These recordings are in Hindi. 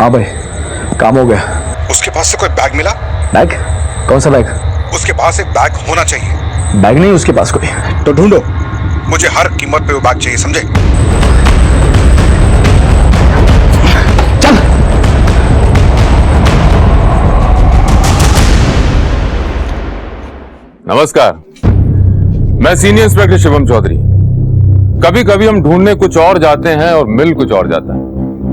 हाँ भाई, काम हो गया। उसके पास से कोई बैग मिला? बैग? कौन सा बैग? उसके पास एक बैग होना चाहिए। बैग नहीं उसके पास कोई, तो ढूंढो। मुझे हर कीमत पे वो बैग चाहिए, समझे? चल। नमस्कार, मैं सीनियर इंस्पेक्टर शिवम चौधरी। कभी कभी हम ढूंढने कुछ और जाते हैं और मिल कुछ और जाता है।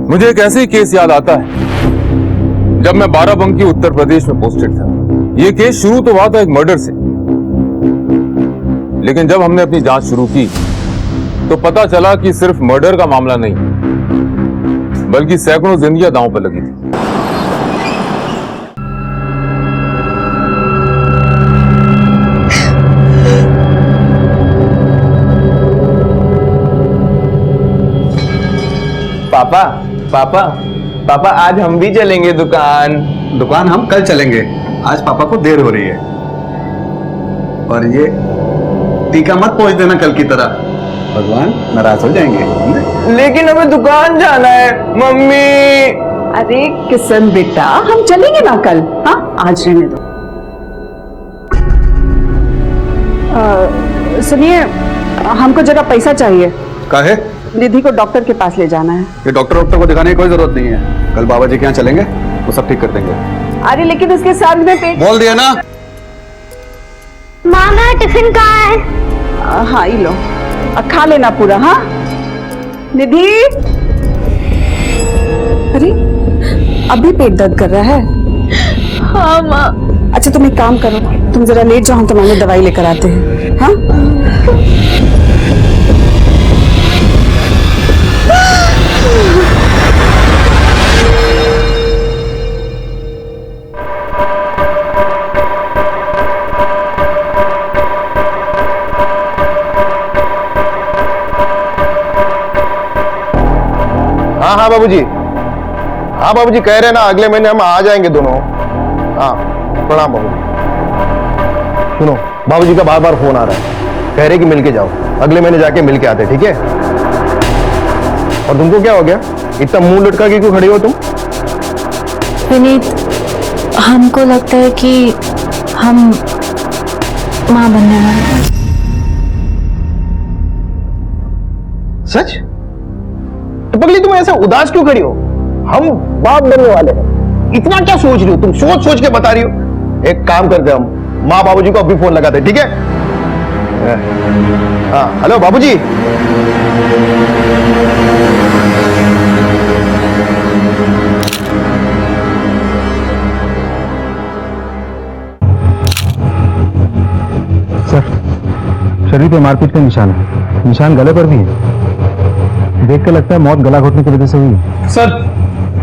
मुझे एक ऐसे ही केस याद आता है जब मैं बाराबंकी उत्तर प्रदेश में पोस्टेड था। यह केस शुरू तो हुआ था एक मर्डर से, लेकिन जब हमने अपनी जांच शुरू की तो पता चला कि सिर्फ मर्डर का मामला नहीं, बल्कि सैकड़ों जिंदगियां दांव पर लगी थी। पापा पापा पापा, आज हम भी चलेंगे दुकान। दुकान हम कल चलेंगे, आज पापा को देर हो रही है। और ये टीका मत पहुंच देना कल की तरह, भगवान नाराज हो जाएंगे। लेकिन हमें दुकान जाना है मम्मी। अरे किशन बेटा, हम चलेंगे ना कल। हाँ, आज रहने दो। सुनिए, हमको जरा पैसा चाहिए। काहे? निधि को डॉक्टर के पास ले जाना है। ये डॉक्टर को दिखाने की कोई जरूरत नहीं है, कल बाबा जी के यहाँ चलेंगे, वो सब ठीक कर देंगे। अरे लेकिन उसके साथ में पेट। बोल दिया ना। मामा टिफिन कहाँ है? हाँ, ये लो, खा लेना पूरा। हाँ निधि। अरे अभी पेट दर्द कर रहा है? हाँ माँ। अच्छा तुम एक काम करो, तुम जरा लेट जाओ, हम तुम्हारे दवाई लेकर आते हैं। हाँ हाँ बाबूजी, हाँ बाबूजी कह रहे हैं ना अगले महीने हम आ जाएंगे दोनों। हाँ प्रणाम बाबूजी। सुनो, बाबूजी का बार बार फोन आ रहा है, कह रहे कि मिल के जाओ, अगले महीने जाके मिल के आते, ठीक है? और तुमको क्या हो गया, इतना मुंह लटका के क्यों खड़ी हो तुम? विनीत, हमको लगता है कि हम माँ बनने वाले हैं। सच? तो पगली तुम ऐसा उदास क्यों खड़ी हो? हम बाप बनने वाले हैं, इतना क्या सोच रही हो तुम? सोच सोच के बता रही हो। एक काम करते हम, माँ बाबूजी को अभी फोन लगाते, ठीक है? हाँ हेलो बाबूजी। सर, शरीर पे मारपीट का निशान है, निशान गले पर भी है। देख कर लगता है मौत गला घोटने की वजह से हुई है। सर,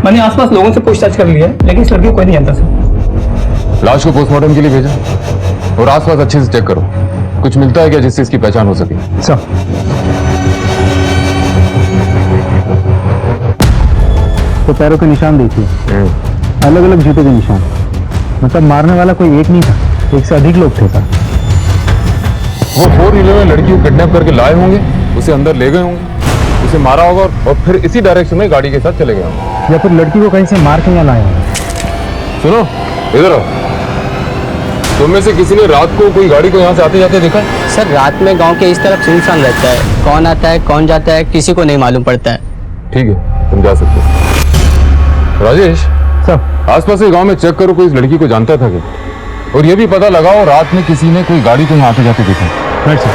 मैंने आसपास लोगों से पूछताछ कर ली है, लेकिन इस लड़की को कोई नहीं जानता सर। लाश को पोस्टमार्टम के लिए भेजा और आसपास अच्छे से चेक करो, कुछ मिलता है क्या जिससे इसकी पहचान हो सके? सर, तो पैरों के निशान देखिए, अलग अलग जूते के निशान, मतलब मारने वाला कोई एक नहीं था, एक से अधिक लोग थे सर। वो 4 व्हीलर में लड़की को किडनैप करके लाए होंगे, उसे अंदर ले गए होंगे, उसे मारा होगा और फिर इसी डायरेक्शन में गाड़ी के साथ चले गए होंगे। या फिर लड़की को कहीं से मार के यहाँ लाए होंगे। सुनो इधर आओ, तुम में से किसी ने रात को कोई गाड़ी को यहाँ से आते जाते देखा? सर, रात में गांव के इस तरफ सुनसान रहता है, कौन आता है कौन जाता है किसी को नहीं मालूम पड़ता है। ठीक है, तुम जा सकते हो। राजेश सर, आसपास के गांव में चेक करो, कोई इस लड़की को जानता था क्या? और ये भी पता लगाओ रात में किसी ने कोई गाड़ी को यहाँ आते जाते देखा? Right sir.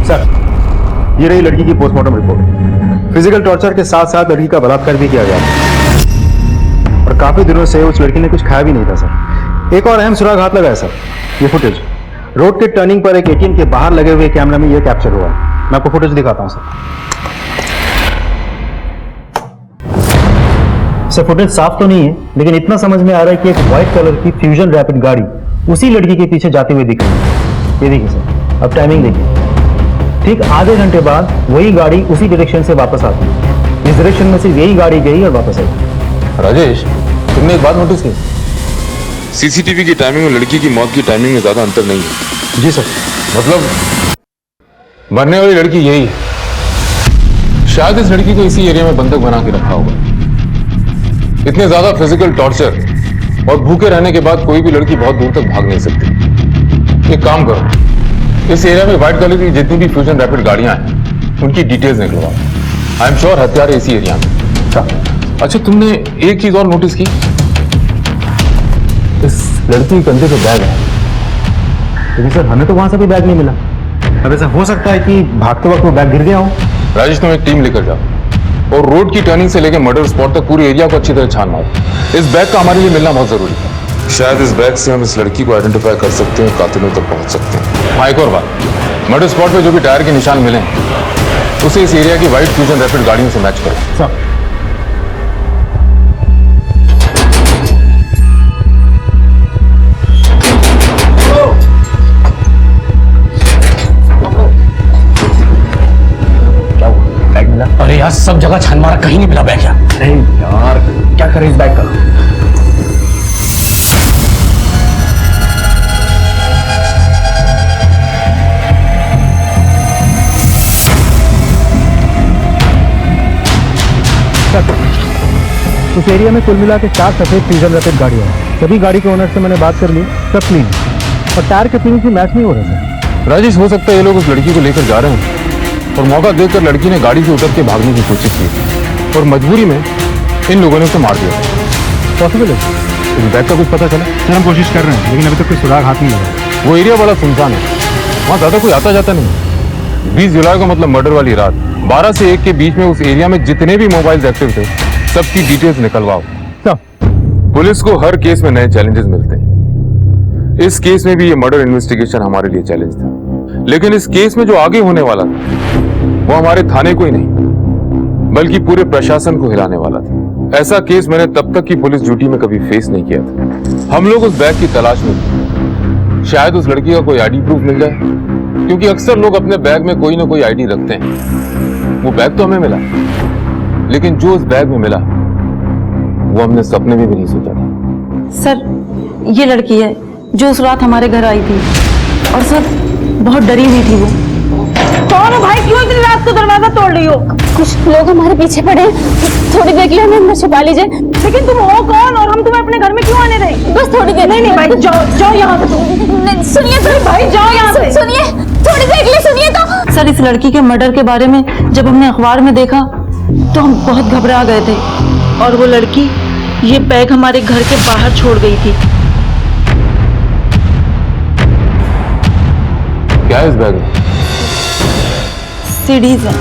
सर, ये रही लड़की की पोस्टमार्टम रिपोर्ट। फिजिकल टॉर्चर के साथ साथ लड़की का बलात्कार भी किया गया था और काफी दिनों से उस लड़की ने कुछ खाया भी नहीं था सर। एक और अहम सुराग हाथ लगा है सर, ये फुटेज रोड के टर्निंग पर एक एटीएम के बाहर लगे हुए कैमरा में ये कैप्चर हुआ है। मैं आपको फुटेज दिखाता हूं सर। फुटेज साफ तो नहीं है, लेकिन इतना समझ में आ रहा है कि एक व्हाइट कलर की फ्यूजन रैपिड गाड़ी उसी लड़की के पीछे जाते हुए दिख रही है। ये देखिए सर, अब टाइमिंग देखिए, ठीक आधे घंटे बाद वही गाड़ी उसी डायरेक्शन से वापस आती है। इस डायरेक्शन में सिर्फ यही गाड़ी गई और वापस आई। राजेश, तुमने एक बात नोटिस की, सीसीटीवी की टाइमिंग और लड़की की मौत की टाइमिंग में ज्यादा अंतर नहीं है। जी सर। मतलब मरने वाली लड़की यही है। शायद इस लड़की को इसी एरिया में बंधक बना के रखा होगा। इतने ज्यादा फिजिकल टॉर्चर और भूखे रहने के बाद कोई भी लड़की बहुत दूर तक भाग नहीं सकती। एक काम करो, इस एरिया में व्हाइट कलर की जितनी भी फ्यूजन रैपिड गाड़ियां हैं उनकी डिटेल्स निकलवाओ। आई एम श्योर हत्यारे इसी एरिया में। अच्छा, तुमने एक चीज और नोटिस की, इस लड़की के कंधे पे बैग है। लेकिन सर हमें तो वहां से भी बैग नहीं मिला। अब ऐसा हो सकता है कि भागते वक्त वो बैग गिर गया हो। राजेश, तुम एक टीम लेकर जाओ और रोड की टर्निंग से लेकर मर्डर स्पॉट तक पूरे एरिया को अच्छी तरह छान मारो। इस बैग का हमारे लिए मिलना बहुत जरूरी है। शायद इस बैग से हम इस लड़की को आइडेंटिफाई कर सकते हैं, कातिलों तक पहुंच सकते हैं। हाँ, एक और बात, मर्डर स्पॉट पे जो भी टायर के निशान मिले उसे इस एरिया की व्हाइट फ्यूजन रैपिड गाड़ियों से मैच करो। सर अरे यार, सब जगह छान मारा, कहीं नहीं मिला बैग यार। नहीं यार, क्या करें इस बैग का। उस एरिया में कुल मिला के 4 सफेद फ्यूजन रैपिड गाड़ियां हैं। सभी गाड़ी के ओनर से मैंने बात कर ली, सब क्लीन और टायर के फिनिश भी मैच नहीं हो रहे थे। राजेश, हो सकता है ये लोग उस लड़की को लेकर जा रहे हैं और मौका देखकर लड़की ने गाड़ी से उतर के भागने की कोशिश की और मजबूरी में इन लोगों ने उसे मार दिया। पॉसिबल है। इस बैग का कुछ पता चला? सर हम कोशिश कर रहे हैं लेकिन अभी तक कोई सुराग हाथ नहीं लगा। वो एरिया बड़ा सुनसान है, वहां ज्यादा कोई आता जाता नहीं। 20 जुलाई को मतलब मर्डर वाली रात 12 से 1 के बीच में उस एरिया में जितने भी मोबाइल एक्टिव थे सबकी डिटेल्स निकलवाओ। पुलिस को हर केस में नए चैलेंजेस मिलते हैं। इस केस में भी ये मर्डर इन्वेस्टिगेशन हमारे लिए चैलेंज था, लेकिन इस केस में जो आगे होने वाला था वो हमारे थाने को ही नहीं बल्कि पूरे प्रशासन को हिलाने वाला था। ऐसा केस मैंने तब तक की पुलिस ड्यूटी में कभी फेस नहीं किया था। हम लोग उस बैग की तलाश में थे। शायद उस लड़की का कोई आईडी प्रूफ मिल जाए, क्योंकि अक्सर लोग अपने बैग में कोई ना कोई आईडी रखते हैं। वो बैग तो हमें मिला, लेकिन जो उस बैग में मिला वो हमने सपने में भी नहीं सोचा था। सर, ये लड़की है जो उस रात हमारे घर आई थी और सर बहुत डरी हुई थी वो। कौन हो भाई, क्यों इतनी रात को दरवाजा तोड़ रही हो? कुछ लोग हमारे पीछे पड़े, थोड़ी देर के लिए हमें अंदर छुपा लीजिए। लेकिन तुम हो कौन और हम तुम्हें अपने घर में क्यों आने दें? बस थोड़ी देर। नहीं भाई, जाओ यहाँ से। सुनिए अरे भाई, जाओ यहाँ से। सुनिए, थोड़ी देर के लिए सुनिए तो। सर, इस लड़की के मर्डर के बारे में जब हमने अखबार में देखा तो हम बहुत घबरा गए थे और वो लड़की ये बैग हमारे घर के बाहर छोड़ गई थी। क्या है इस बैग में? सीडीज है।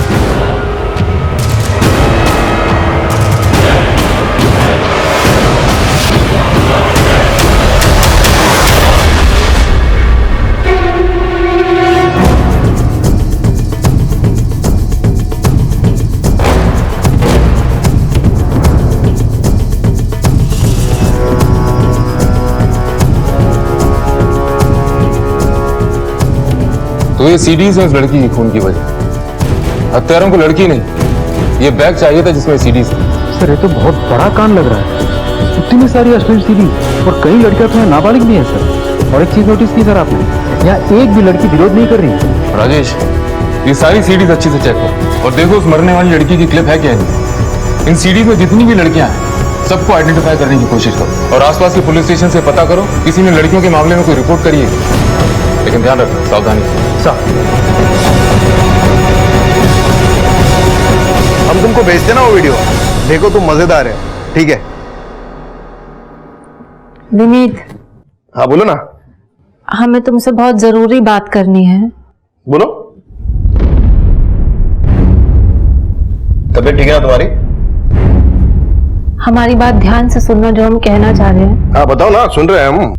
तो ये सीडीज है उस लड़की की खून की वजह। हत्यारों को लड़की नहीं, ये बैग चाहिए था जिसमें सीडीज थी। सर ये तो बहुत बड़ा कांड लग रहा है। इतनी सारी अश्लील सीडी और कई लड़कियां तो नाबालिग भी हैं सर। और एक चीज नोटिस की सर आपने, यहाँ एक भी लड़की विरोध नहीं कर रही। राजेश, ये सारी सीडीज अच्छी से चेक करो और देखो उस मरने वाली लड़की की क्लिप है क्या नहीं। इन सीडीज में जितनी भी लड़कियां हैं सबको आइडेंटिफाई करने की कोशिश करो और आसपास के पुलिस स्टेशन से पता करो किसी ने लड़कियों के मामले में कोई रिपोर्ट करी है। लेकिन ध्यान रखना, सावधानी से। हम तुमको भेजते ना वो वीडियो, देखो तुम मजेदार है। ठीक है, विनीत, हाँ बोलो ना। हमें तुमसे बहुत जरूरी बात करनी है। बोलो। तबीयत ठीक है ना तुम्हारी? हमारी बात ध्यान से सुनना जो हम कहना चाह रहे हैं। हाँ बताओ ना, सुन रहे हैं हम।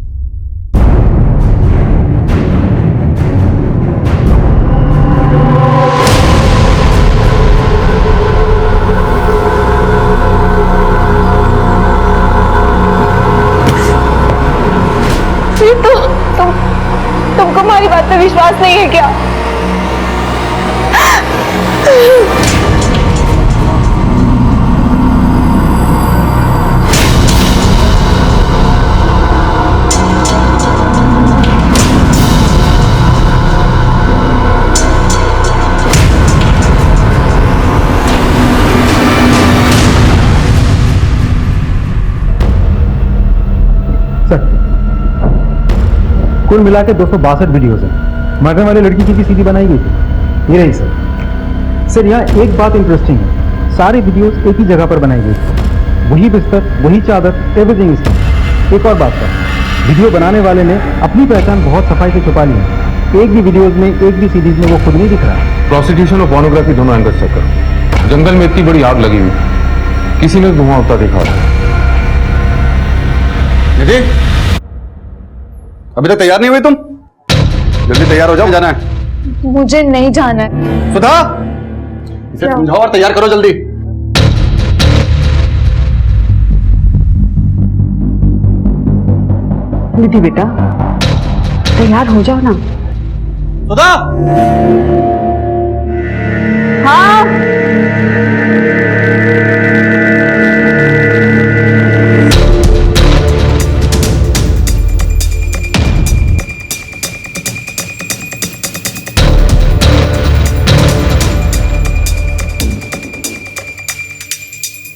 तुमको हमारी बात पे विश्वास नहीं है क्या? कुल मिला के 262 वीडियोज हैं। मरने वाली लड़की की भी सीडी बनाई गई थी। ये रही सर। सर यहाँ एक बात इंटरेस्टिंग है, सारी वीडियोज एक ही जगह पर बनाई गई थी, वही बिस्तर, वही चादर, एवरीथिंग इज सेम। एक और बात सर, वीडियो बनाने वाले ने अपनी पहचान बहुत सफाई से छुपा ली है। एक भी वीडियोज में, एक भी सीरीज में वो खुद नहीं दिख रहा है। प्रोस्टिट्यूशन और पोर्नोग्राफी दोनों एंगल चेक करो। जंगल में इतनी बड़ी आग लगी हुई, किसी ने धुआं उठता देखा होगा। निधि, अभी तक तैयार नहीं हुई तुम? जल्दी तैयार हो जाओ, जाना है। मुझे नहीं जाना है। सुधा, इसे समझाओ और तैयार करो जल्दी। निधि बेटा, तैयार हो जाओ ना। सुधा, हाँ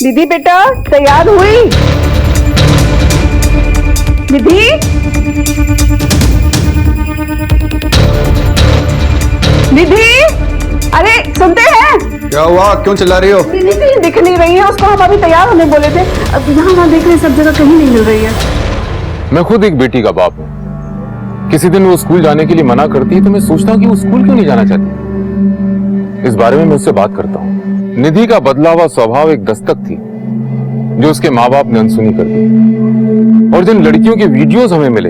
निधि बेटा, तैयार हुई? निधि, निधि, अरे सुनते हैं? क्या हुआ? क्यों चिल्ला रही हो? निधि कहीं दिख नहीं रही है। उसको हम अभी तैयार होने बोले थे, अब यहाँ वहाँ देख रहे, सब जगह कहीं नहीं मिल रही है। मैं खुद एक बेटी का बाप हूं। किसी दिन वो स्कूल जाने के लिए मना करती है तो मैं सोचता हूं कि वो स्कूल क्यों नहीं जाना चाहती। इस बारे में मैं उससे बात करता हूं। निधि का बदला हुआ स्वभाव एक दस्तक थी जो उसके माँ बाप ने अनसुनी कर दी, और जिन लड़कियों के वीडियोस हमें मिले,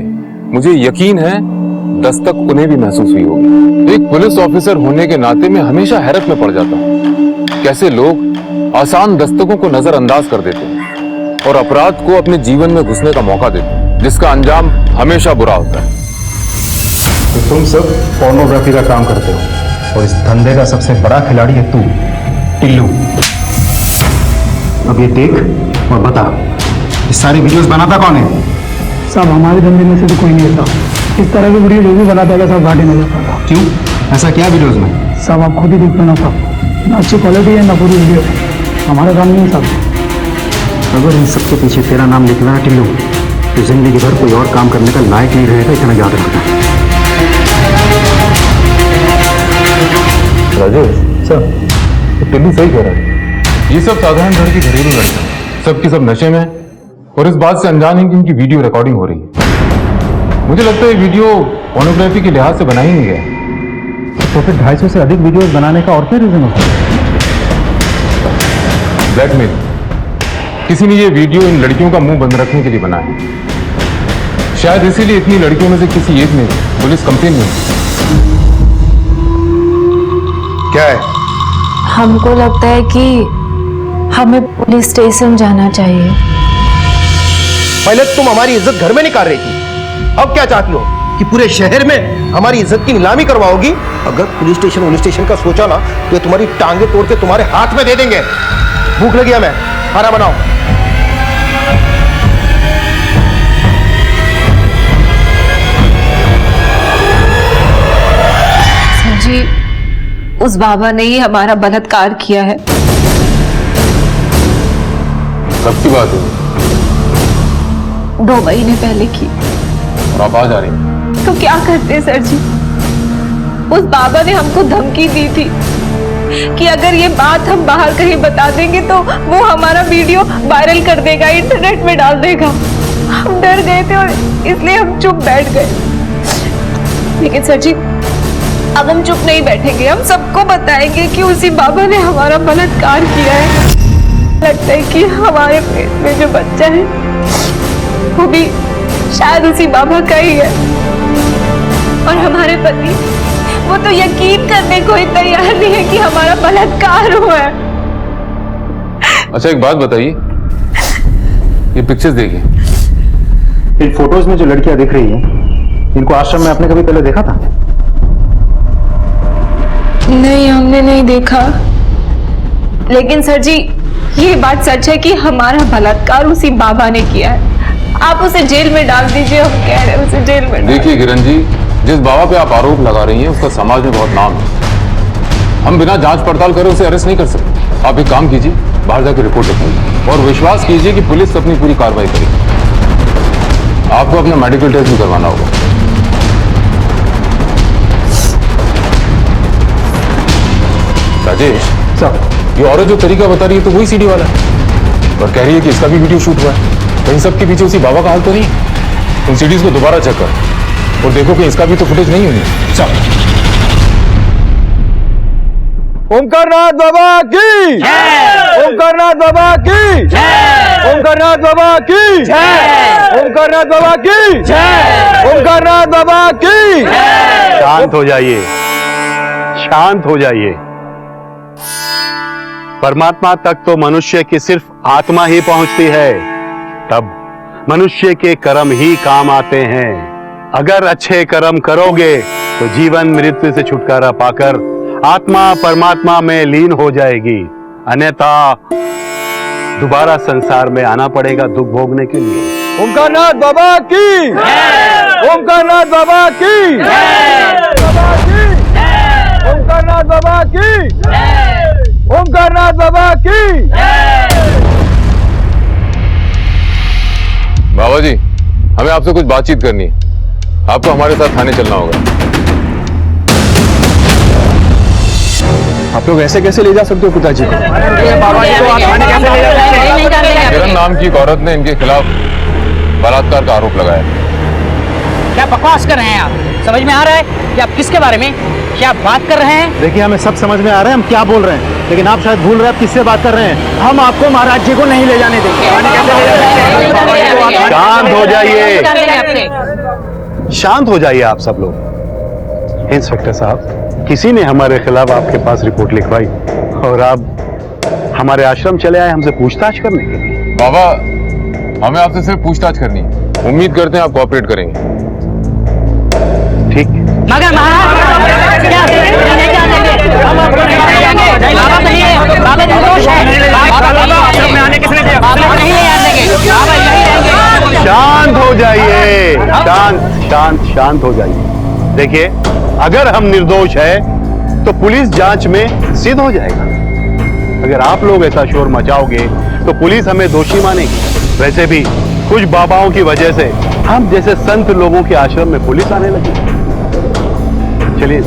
मुझे यकीन है दस्तक उन्हें भी महसूस हुई होगी। एक पुलिस ऑफिसर होने के नाते मैं हमेशा हैरत में पड़ जाता हूँ कैसे लोग आसान दस्तकों को नजरअंदाज कर देते हैं और अपराध को अपने जीवन में घुसने का मौका देते हैं, जिसका अंजाम हमेशा बुरा होता है। तो तुम सब पोर्नोग्राफी का काम करते हो और इस धंधे का सबसे बड़ा खिलाड़ी है तू, टिल्लू। अब ये देख और बता, ये सारी वीडियोस बनाता कौन है? सब हमारे धंधे में से तो कोई नहीं था। इस तरह की वीडियो जो भी बनाता है सब घाटे में जाता था। क्यों? ऐसा क्या वीडियोस में? सब आप खुद ही देख लेना सब, ना अच्छी क्वालिटी है ना पूरी वीडियो। हमारा काम नहीं है सब। अगर इन सब के पीछे तेरा नाम लिखना है टिल्लू, तो जिंदगी भर कोई और काम करने का लायक नहीं रहेगा, इतना याद रखना। राजेश सर, टिल्लू सही कह रहा है। ये सब साधारण घर की घरेलू लड़कियां, सबकी सब नशे में और इस बात से अनजान है कि इनकी वीडियो रिकॉर्डिंग हो रही है। मुझे लगता है वीडियो पोर्नोग्राफी के लिहाज से बना ही नहीं गया। तो फिर 250 से अधिक वीडियोस बनाने का और क्या रीजन होता है? ब्लैकमेल। किसी ने ये वीडियो इन लड़कियों का मुंह बंद रखने के लिए बनाया है। शायद इसीलिए इतनी लड़कियों में से किसी एक ने पुलिस कंप्लेन नहीं की। क्या है? हमको लगता है कि हमें पुलिस स्टेशन जाना चाहिए। पहले तुम हमारी इज्जत घर में निकाल रही थी, अब क्या चाहती हो कि पूरे शहर में हमारी इज्जत की नीलामी करवाओगी? अगर पुलिस स्टेशन का सोचा ना तो ये तुम्हारी टांगे तोड़ के तुम्हारे हाथ में दे देंगे। भूख लगी हमें, खाना बनाओ। सर जी, उस बाबा ने ही हमारा बलात्कार किया है। कब की बात है? 2 महीने पहले की। और आप आ जा रही हैं? तो क्या करते सर जी? उस बाबा ने हमको धमकी दी थी कि अगर ये बात हम बाहर कहीं बता देंगे तो वो हमारा वीडियो वायरल कर देगा, इंटरनेट में डाल देगा। हम डर गए थे और इसलिए हम चुप बैठ गए। लेकिन सर जी, अब हम चुप नहीं बैठेंगे, हम सबको बताएंगे कि उसी बाबा ने हमारा बलात्कार किया है। लगता है कि हमारे पेट में जो बच्चा है वो भी शायद उसी बाबा का ही है। और हमारे पति, वो तो यकीन करने को ही तैयार नहीं है कि हमारा बलात्कार हुआ है। अच्छा एक बात बताइए, ये पिक्चर्स देखिए। इन फोटोज में जो लड़कियां दिख रही हैं, इनको आश्रम में आपने कभी पहले देखा था? नहीं, हमने नहीं देखा। लेकिन सर जी, ये बात सच है कि हमारा बलात्कार उसी बाबा ने किया है। आप उसे जेल में डाल दीजिए, हम कह रहे हैं उसे जेल में। देखिए किरण जी, जिस बाबा पे आप आरोप लगा रही हैं उसका समाज में बहुत नाम है। हम बिना जांच पड़ताल करे उसे अरेस्ट नहीं कर सकते। आप एक काम कीजिए, बाहर जाकर रिपोर्ट लिखाइए और विश्वास कीजिए कि पुलिस अपनी पूरी कार्रवाई करेगी। आपको अपना मेडिकल टेस्ट भी करवाना होगा। राजेश, सर ये औरत जो तरीका बता रही है तो वही सीडी वाला है और कह रही है कि इसका भी वीडियो शूट हुआ है। तो इन सब के पीछे उसी बाबा का हाल तो नहीं है? उन सीडीज को दोबारा चेक कर और देखो कि इसका भी तो फुटेज नहीं हुई है। सर ओमकारनाथ बाबा की जय, ओमकारनाथ बाबा की जय, ओमकारनाथ बाबा की जय, ओमकारनाथ बाबा की जय, ओमकारनाथ बाबा की जय। शांत हो जाइए, शांत हो जाइए। परमात्मा तक तो मनुष्य की सिर्फ आत्मा ही पहुंचती है, तब मनुष्य के कर्म ही काम आते हैं। अगर अच्छे कर्म करोगे तो जीवन मृत्यु से छुटकारा पाकर आत्मा परमात्मा में लीन हो जाएगी, अन्यथा दोबारा संसार में आना पड़ेगा दुख भोगने के लिए। ओमकारनाथ बाबा की जय, ओमकारनाथ बाबा की जय, बाबा की जय, ओमकारनाथ बाबा की जय, ओमकारनाथ बाबा की जय। बाबा जी, हमें आपसे कुछ बातचीत करनी है। आपको हमारे साथ थाने चलना होगा। आप लोग ऐसे कैसे ले जा सकते हो पिताजी को? किरण नाम की एक औरत ने इनके खिलाफ बलात्कार का आरोप लगाया। क्या बकवास कर रहे हैं आप? समझ में आ रहा है कि आप किसके बारे में क्या बात कर रहे हैं? देखिए, हमें सब समझ में आ रहा है हम क्या बोल रहे हैं, लेकिन आप शायद भूल रहे हैं आप किससे बात कर रहे हैं। हम आपको महाराज जी को नहीं ले जाने देंगे। शांत हो जाइए, शांत हो जाइए आप सब लोग। इंस्पेक्टर साहब, किसी ने हमारे खिलाफ आपके पास रिपोर्ट लिखवाई और आप हमारे आश्रम चले आए हमसे पूछताछ करने के लिए। बाबा, हमें आपसे सिर्फ पूछताछ करनी है। उम्मीद करते हैं आप कोऑपरेट करेंगे। ठीक। मगर महाराज क्या हम आपको नहीं देंगे। बाबा नहीं है, बाबा निर्दोष है। आश्रम में आने किसने दिया? बाबा नहीं आने, बाबा यही रहेंगे। शांत हो जाइए, शांत शांत शांत हो जाइए। देखिए, अगर हम निर्दोष है तो पुलिस जांच में सिद्ध हो जाएगा। अगर आप लोग ऐसा शोर मचाओगे तो पुलिस हमें दोषी मानेगी। वैसे भी कुछ बाबाओं की वजह से हम जैसे संत लोगों के आश्रम में पुलिस आने लगी। चलिए।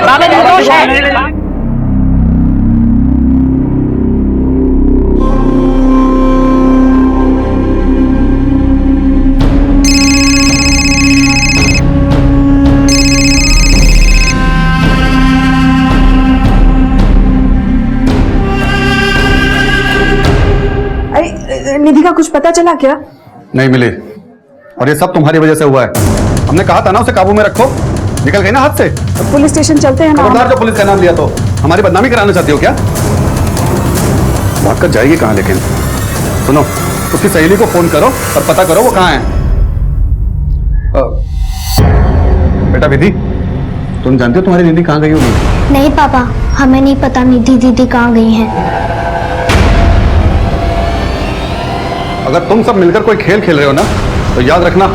बाबा निर्दोष है। निधि का कुछ पता चला क्या? नहीं मिली, और ये सब तुम्हारी वजह से हुआ है। हमने कहा था ना उसे काबू में रखो, निकल गई ना हाथ से। पुलिस स्टेशन चलते हैं ना। खबरदार, जो पुलिस का नाम लिया तो हमारी बदनामी कराना चाहती हो क्या? भाग कर जाएगी कहाँ? लेकिन सुनो, उसकी सहेली को फोन करो और पता करो वो कहाँ है। बेटा विधि, तुम जानते हो तुम्हारी दीदी कहाँ गई होगी? नहीं पापा, हमें नहीं पता निधि दीदी कहाँ गई हैं। अगर तुम सब मिलकर कोई खेल खेल रहे हो ना, तो याद रखना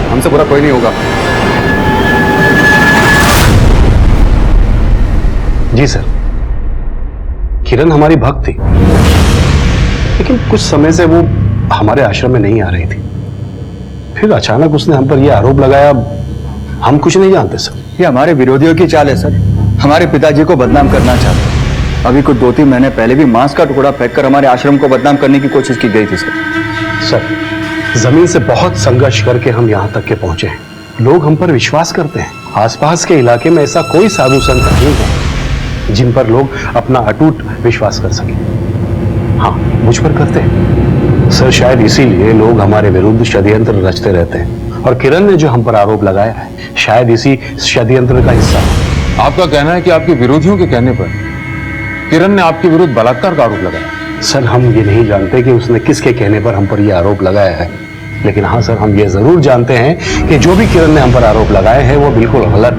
हमसे बुरा कोई नहीं होगा। जी सर, किरण हमारी भक्त थी, लेकिन कुछ समय से वो हमारे आश्रम में नहीं आ रही थी। फिर अचानक उसने हम पर यह आरोप लगाया। हम कुछ नहीं जानते सर। ये हमारे विरोधियों की चाल है सर, हमारे पिताजी को बदनाम करना चाहते हैं। अभी कुछ 2-3 महीने पहले भी मांस का टुकड़ा फेंककर हमारे आश्रम को बदनाम करने की कोशिश की गई थी सर, जमीन से बहुत संघर्ष करके हम यहाँ तक के पहुंचे हैं। लोग हम पर विश्वास करते हैं। आसपास के इलाके में ऐसा कोई साधु संत नहीं है जिन पर लोग अपना अटूट विश्वास कर सके। हाँ, मुझ पर करते हैं सर। शायद इसीलिए लोग हमारे विरुद्ध षड्यंत्र रचते रहते हैं, और किरण ने जो हम पर आरोप लगाया है, शायद इसी षड्यंत्र का हिस्सा है। आपका कहना है कि आपके विरोधियों के कहने पर किरण ने आपके विरुद्ध बलात्कार का आरोप लगाया? सर, हम ये नहीं जानते कि उसने किसके कहने पर हम पर यह आरोप लगाया है, लेकिन हाँ सर, हम ये जरूर जानते हैं कि जो भी किरण ने हम पर आरोप लगाए हैं वो बिल्कुल गलत।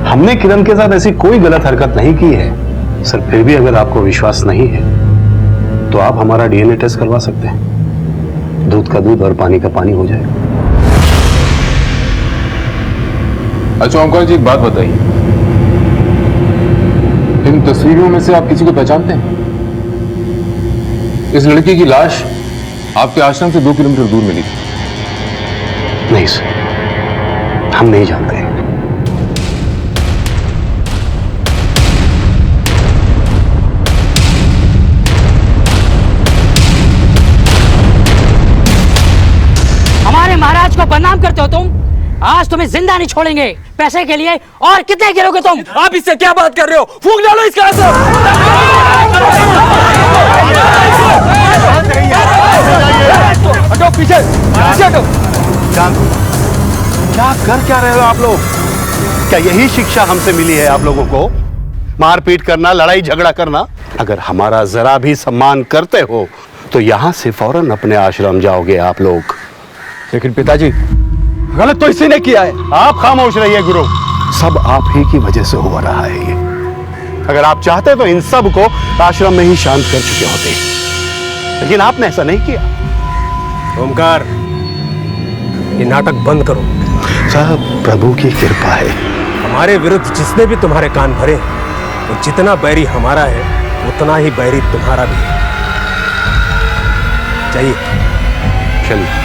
हमने किरण के साथ ऐसी कोई गलत हरकत नहीं की है सर। फिर भी अगर आपको विश्वास नहीं है तो आप हमारा डीएनए टेस्ट करवा सकते हैं। दूध का दूध और पानी का पानी हो जाएगा। अच्छा ओंकार जी, एक बात बताइए, इन तस्वीरों में से आप किसी को पहचानते हैं? इस लड़की की लाश आपके आश्रम से 2 किलोमीटर दूर मिली थी। नहीं सर, हम नहीं जानते। हमारे महाराज को बदनाम करते हो तुम। आज तुम्हें जिंदा नहीं छोड़ेंगे। पैसे के लिए और कितने गिरोगे तुम? आप इससे क्या बात कर रहे हो? फूंक डालो इसका असर। हटो पीछे, पीछे हटो। क्या कर क्या रहे हो आप लोग? क्या यही शिक्षा हमसे मिली है आप लोगों को? मारपीट करना, लड़ाई झगड़ा करना? अगर हमारा जरा भी सम्मान करते हो तो यहां से फौरन अपने आश्रम जाओगे आप लोग। लेकिन पिताजी, गलत तो इसी ने किया है। आप खामोश रहिए गुरु, सब आप ही की वजह से हो रहा है ये। अगर आप चाहते तो इन सब को आश्रम में ही शांत कर चुके होते, लेकिन आपने ऐसा नहीं किया। ओमकार, ये नाटक बंद करो। सब प्रभु की कृपा है। हमारे विरुद्ध जिसने भी तुम्हारे कान भरे, वो जितना बैरी हमारा है उतना ही बैरी तुम्हारा भी है। चाहिए चलिए।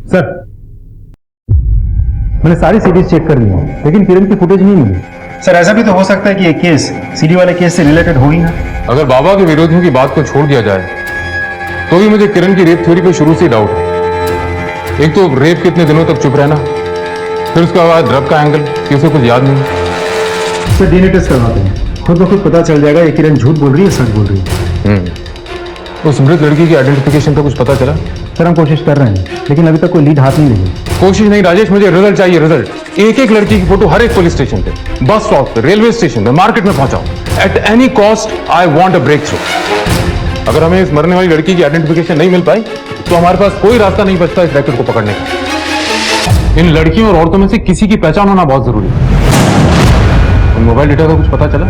सर, मैंने सारी सीडीज चेक कर ली हैं, लेकिन किरण की फुटेज नहीं मिली। सर, ऐसा भी तो हो सकता है कि ये केस सीडी वाले केस से रिलेटेड हो ही ना। अगर बाबा के विरोधियों की बात को छोड़ दिया जाए तो भी मुझे किरण की रेप थ्योरी पे शुरू से डाउट है। एक तो रेप कितने दिनों तक चुप रहना, फिर उसके बाद ड्रग का एंगल कि उसे कुछ याद नहीं। सर, डीएनए टेस्ट करवाते हैं, खुद ब खुद पता चल जाएगा ये किरण झूठ बोल रही है सच बोल रही है। उस मृत लड़की की आइडेंटिफिकेशन का कुछ पता चला? सर, हम कोशिश कर रहे हैं, लेकिन अभी तक कोई लीड हाथ नहीं लगी। कोशिश नहीं राजेश, मुझे रिजल्ट चाहिए, रिजल्ट। एक एक लड़की की फोटो हर एक पुलिस स्टेशन पे, बस स्टॉप पे, रेलवे स्टेशन पे, मार्केट में पहुंचाओ। At any cost I want a breakthrough. अगर हमें इस मरने वाली लड़की की आइडेंटिफिकेशन नहीं मिल पाई तो हमारे पास कोई रास्ता नहीं बचता इस रैकेट को पकड़ने का। इन लड़कियों और औरतों में से किसी की पहचान होना बहुत जरूरी है। उन मोबाइल डेटा का कुछ पता चला?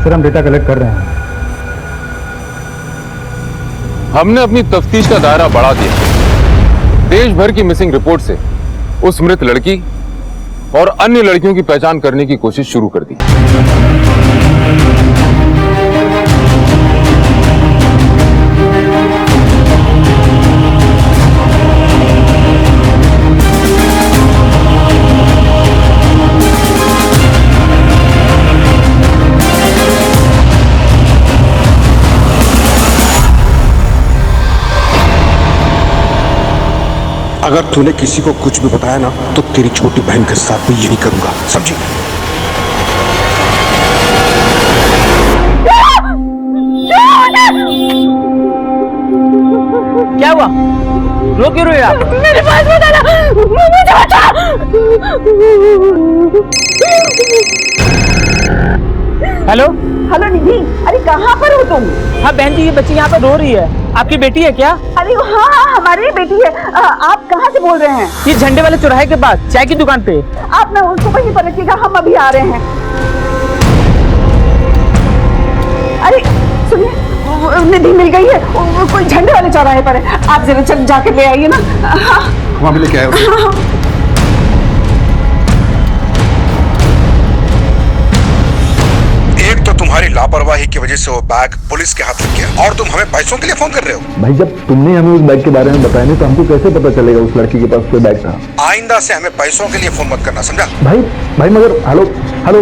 सर, हम डेटा कलेक्ट कर रहे हैं। हमने अपनी तफ्तीश का दायरा बढ़ा दिया। देश भर की मिसिंग रिपोर्ट से उस मृत लड़की और अन्य लड़कियों की पहचान करने की कोशिश शुरू कर दी। अगर तूने किसी को कुछ भी बताया ना तो तेरी छोटी बहन के साथ भी यही करूंगा, समझी? क्या हुआ? रो क्यों रहे आप? मेरे पास बताना, मुझे बता। हेलो हेलो निधि, अरे कहाँ पर हो तुम? हाँ बहन जी, ये बच्ची यहाँ पर रो रही है। आपकी बेटी है क्या? अरे हाँ हाँ, हमारी ही बेटी है। आप कहाँ से बोल रहे हैं? ये झंडे वाले चौराहे के पास चाय की दुकान पे। आप ना उसको वहीं पर रखिएगा, हम अभी आ रहे हैं। अरे सुनिए, निधि मिल गई है, वो कोई झंडे वाले चौराहे पर है। आप जरा चल जाकर ले आइए ना। हाँ वहां भी लेके आए। एक तो तुम्हारी लापरवाही की वजह से वो बैग पुलिस के हाथ लग गया और तुम हमें पैसों के लिए फोन कर रहे हो। भाई, जब तुमने हमें उस बैग के बारे में बताया नहीं तो हमको कैसे पता चलेगा उस लड़की के पास कोई बैग था? आइंदा से हमें पैसों के लिए फोन मत करना, समझा? भाई मगर हेलो हेलो।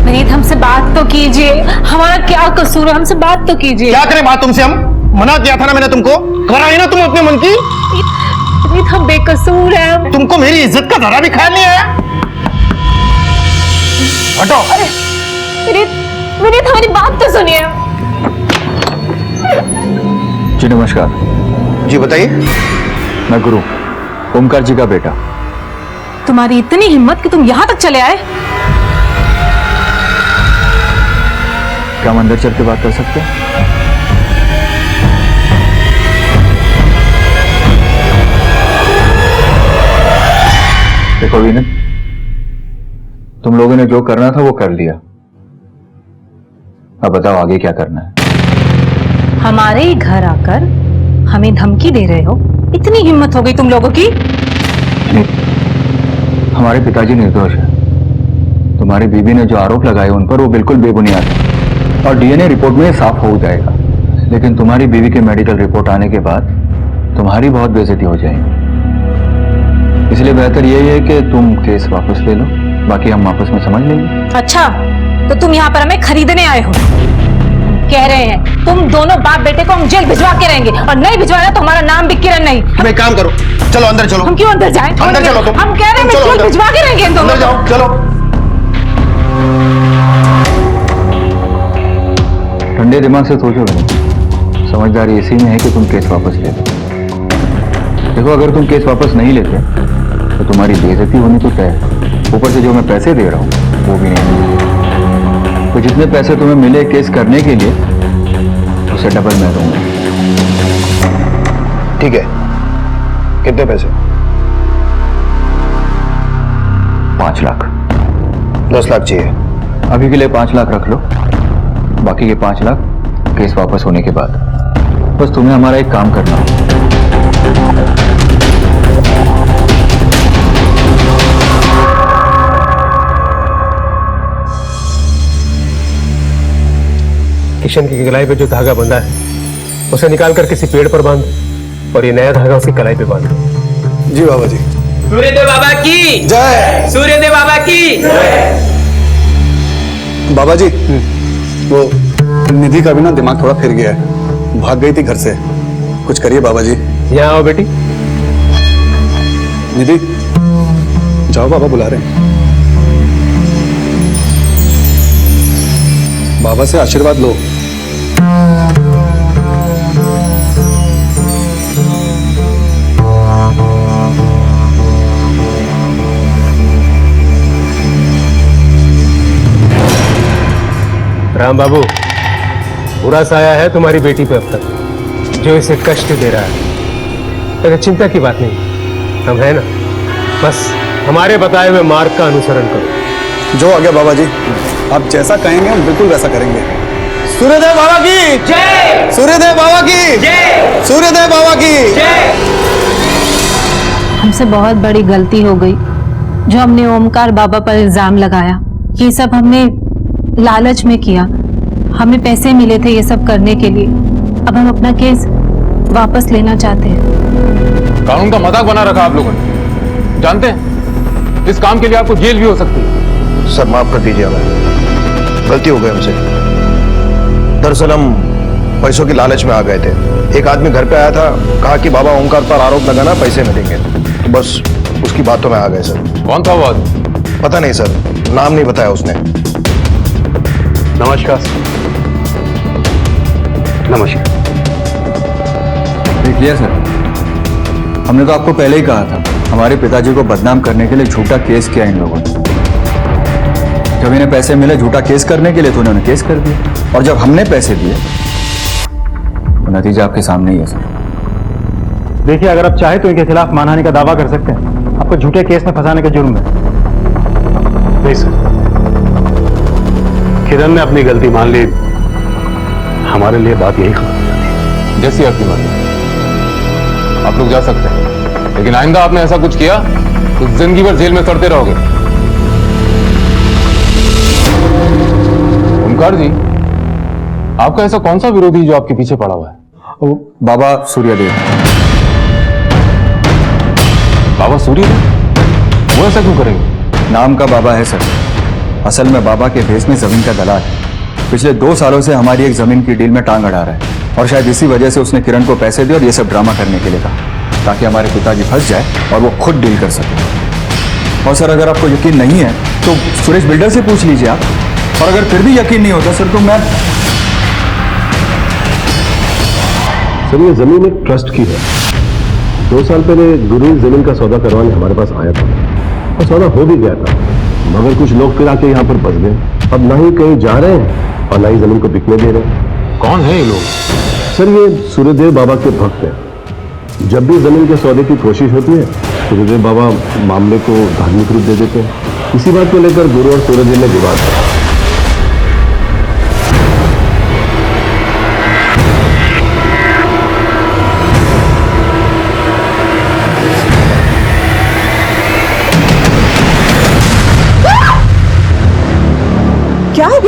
विनीत, हमसे बात तो कीजिए। हमारा क्या कसूर है? हमसे बात तो कीजिए। क्या करें बात तुमसे? हम मना किया था ना मैंने तुमको, कराई ना तुम अपने मन की। विनीत, हम बेकसूर हैं। तुमको मेरी इज्जत का जरा भी ख्याल नहीं आया? हटो। विनीत, हमारी बात तो सुनिए। जी नमस्कार। जी बताइए। मैं गुरु, ओमकार जी का बेटा। तुम्हारी इतनी हिम्मत कि तुम यहाँ तक चले आए? क्या हम अंदर चल के बात कर सकते हैं? देखो विनीत, तुम लोगों ने जो करना था वो कर लिया। अब बताओ आगे क्या करना है? हमारे ही घर आकर हमें धमकी दे रहे हो? इतनी हिम्मत हो गई तुम लोगों की? हमारे पिताजी निर्दोष है। तुम्हारी बीवी ने जो आरोप लगाए उन पर वो बिल्कुल बेबुनियाद है और डीएनए रिपोर्ट में साफ हो जाएगा। लेकिन तुम्हारी बीवी के मेडिकल रिपोर्ट आने के बाद तुम्हारी बहुत बेइज्जती हो जाएगी। इसलिए बेहतर यही है कि तुम केस वापस ले लो, बाकी हम आपस में समझ लेंगे। अच्छा, तो तुम यहाँ पर हमें खरीदने आए हो? कह रहे हैं तुम दोनों बाप बेटे को हम जेल भिजवा के रहेंगे, और नहीं भिजवाना तो हमारा नाम भी किरण नहीं। तुम एक काम करो, चलो अंदर चलो। हम क्यों अंदर जाएं? अंदर चलो तुम। हम कह रहे हैं चलो जेल अंदर। भिजवा के रहेंगे इन दोनों अंदर जाओ, चलो। ठंडे दिमाग से सोचो बेटा, समझदारी इसी में है कि तुम केस वापस ले लो। देखो, अगर तुम केस वापस नहीं लेते तो तुम्हारी बेइज्जती होनी तो तय है। ऊपर से जो मैं पैसे दे रहा हूँ वो भी नहीं। तो जितने पैसे तुम्हें मिले केस करने के लिए उससे डबल मैं दूंगा। ठीक है, कितने पैसे? 5 लाख। 10 लाख चाहिए। अभी के लिए 5 लाख रख लो, बाकी के 5 लाख केस वापस होने के बाद। बस तुम्हें हमारा एक काम करना है। किशन की कलाई पे जो धागा बंधा है उसे निकालकर किसी पेड़ पर बांध, और ये नया धागा उसकी कलाई पे बांध। जी बाबा जी। सूर्यदेव बाबा की जय। सूर्यदेव बाबा की जय। बाबा जी, वो निधि का भी ना दिमाग थोड़ा फिर गया है, भाग गई थी घर से। कुछ करिए बाबा जी। यहाँ आओ बेटी। निधि, जाओ, बाबा बुला रहे हैं। बाबा से आशीर्वाद लो। राम बाबू, बुरा साया है तुम्हारी बेटी पे अब तक, जो इसे कष्ट दे रहा है। अगर चिंता की बात नहीं, हम है ना, बस हमारे बताए हुए मार्ग का अनुसरण करो। जो आ गया बाबा जी, आप जैसा कहेंगे हम बिल्कुल वैसा करेंगे। सूर्यदेव बाबा की जय। सूर्यदेव बाबा की जय। सूर्यदेव बाबा की जय। हमसे बहुत बड़ी गलती हो गई जो हमने ओमकार बाबा पर इल्जाम लगाया। ये सब हमने लालच में किया, हमें पैसे मिले थे ये सब करने के लिए। अब हम अपना केस वापस लेना चाहते हैं। कानून का मजाक बना रखा आप लोगों ने। जानते हैं इस काम के लिए आपको जेल भी हो सकती है। सर माफ कर दीजिए, हमें गलती हो गई हमसे। दरअसल हम पैसों की लालच में आ गए थे। एक आदमी घर पे आया था, कहा कि बाबा ओमकार पर आरोप लगाना, पैसे मिलेंगे। तो बस उसकी बातों में आ गए सर। कौन था वो आदमी? पता नहीं सर, नाम नहीं बताया उसने। नमस्कार। नमस्कार। देखिए सर, हमने तो आपको पहले ही कहा था, हमारे पिताजी को बदनाम करने के लिए झूठा केस किया इन लोगों ने। जब इन्हें पैसे मिले झूठा केस करने के लिए तो उन्होंने केस कर दिया, और जब हमने पैसे दिए तो नतीजा आपके सामने ही है सर। देखिए, अगर आप चाहे तो इनके खिलाफ मानहानि का दावा कर सकते हैं। आपको झूठे केस में फंसाने का जुर्म है। नहीं सर, किरण ने अपनी गलती मान ली, हमारे लिए बात यही खत्म हो जाती। जैसी आपकी मर्जी, आप लोग जा सकते हैं, लेकिन आइंदा आपने ऐसा कुछ किया तो जिंदगी भर जेल में सड़ते रहोगे। ओमकार जी, आपका ऐसा कौन सा विरोधी जो आपके पीछे पड़ा हुआ है? बाबा सूर्यदेव। बाबा सूर्यदेव? वो ऐसा क्यों करेंगे? नाम का बाबा है सर, असल में बाबा के भेस में जमीन का दलाल है। पिछले 2 सालों से हमारी एक जमीन की डील में टांग अड़ा रहा है, और शायद इसी वजह से उसने किरण को पैसे दिए और ये सब ड्रामा करने के लिए कहा, ताकि हमारे पिताजी फंस जाए और वो खुद डील कर सके। और सर, अगर आपको यकीन नहीं है तो सुरेश बिल्डर से पूछ लीजिए आप, और अगर फिर भी यकीन नहीं होता सर तो मैं। सर, ये जमीन एक ट्रस्ट की है। 2 साल पहले गुरु जमीन का सौदा करवाने हमारे पास आया था, और सौदा हो भी गया था, मगर कुछ लोग फिर आके यहाँ पर बस गए। अब ना ही कहीं जा रहे हैं और ना ही जमीन को बिकने दे रहे हैं। कौन है ये लोग? सर, ये सूर्यदेव बाबा के भक्त हैं। जब भी जमीन के सौदे की कोशिश होती है, सूर्यदेव बाबा मामले को धार्मिक रूप दे देते हैं। इसी बात को लेकर गुरु और सूर्यदेव में विवाद है।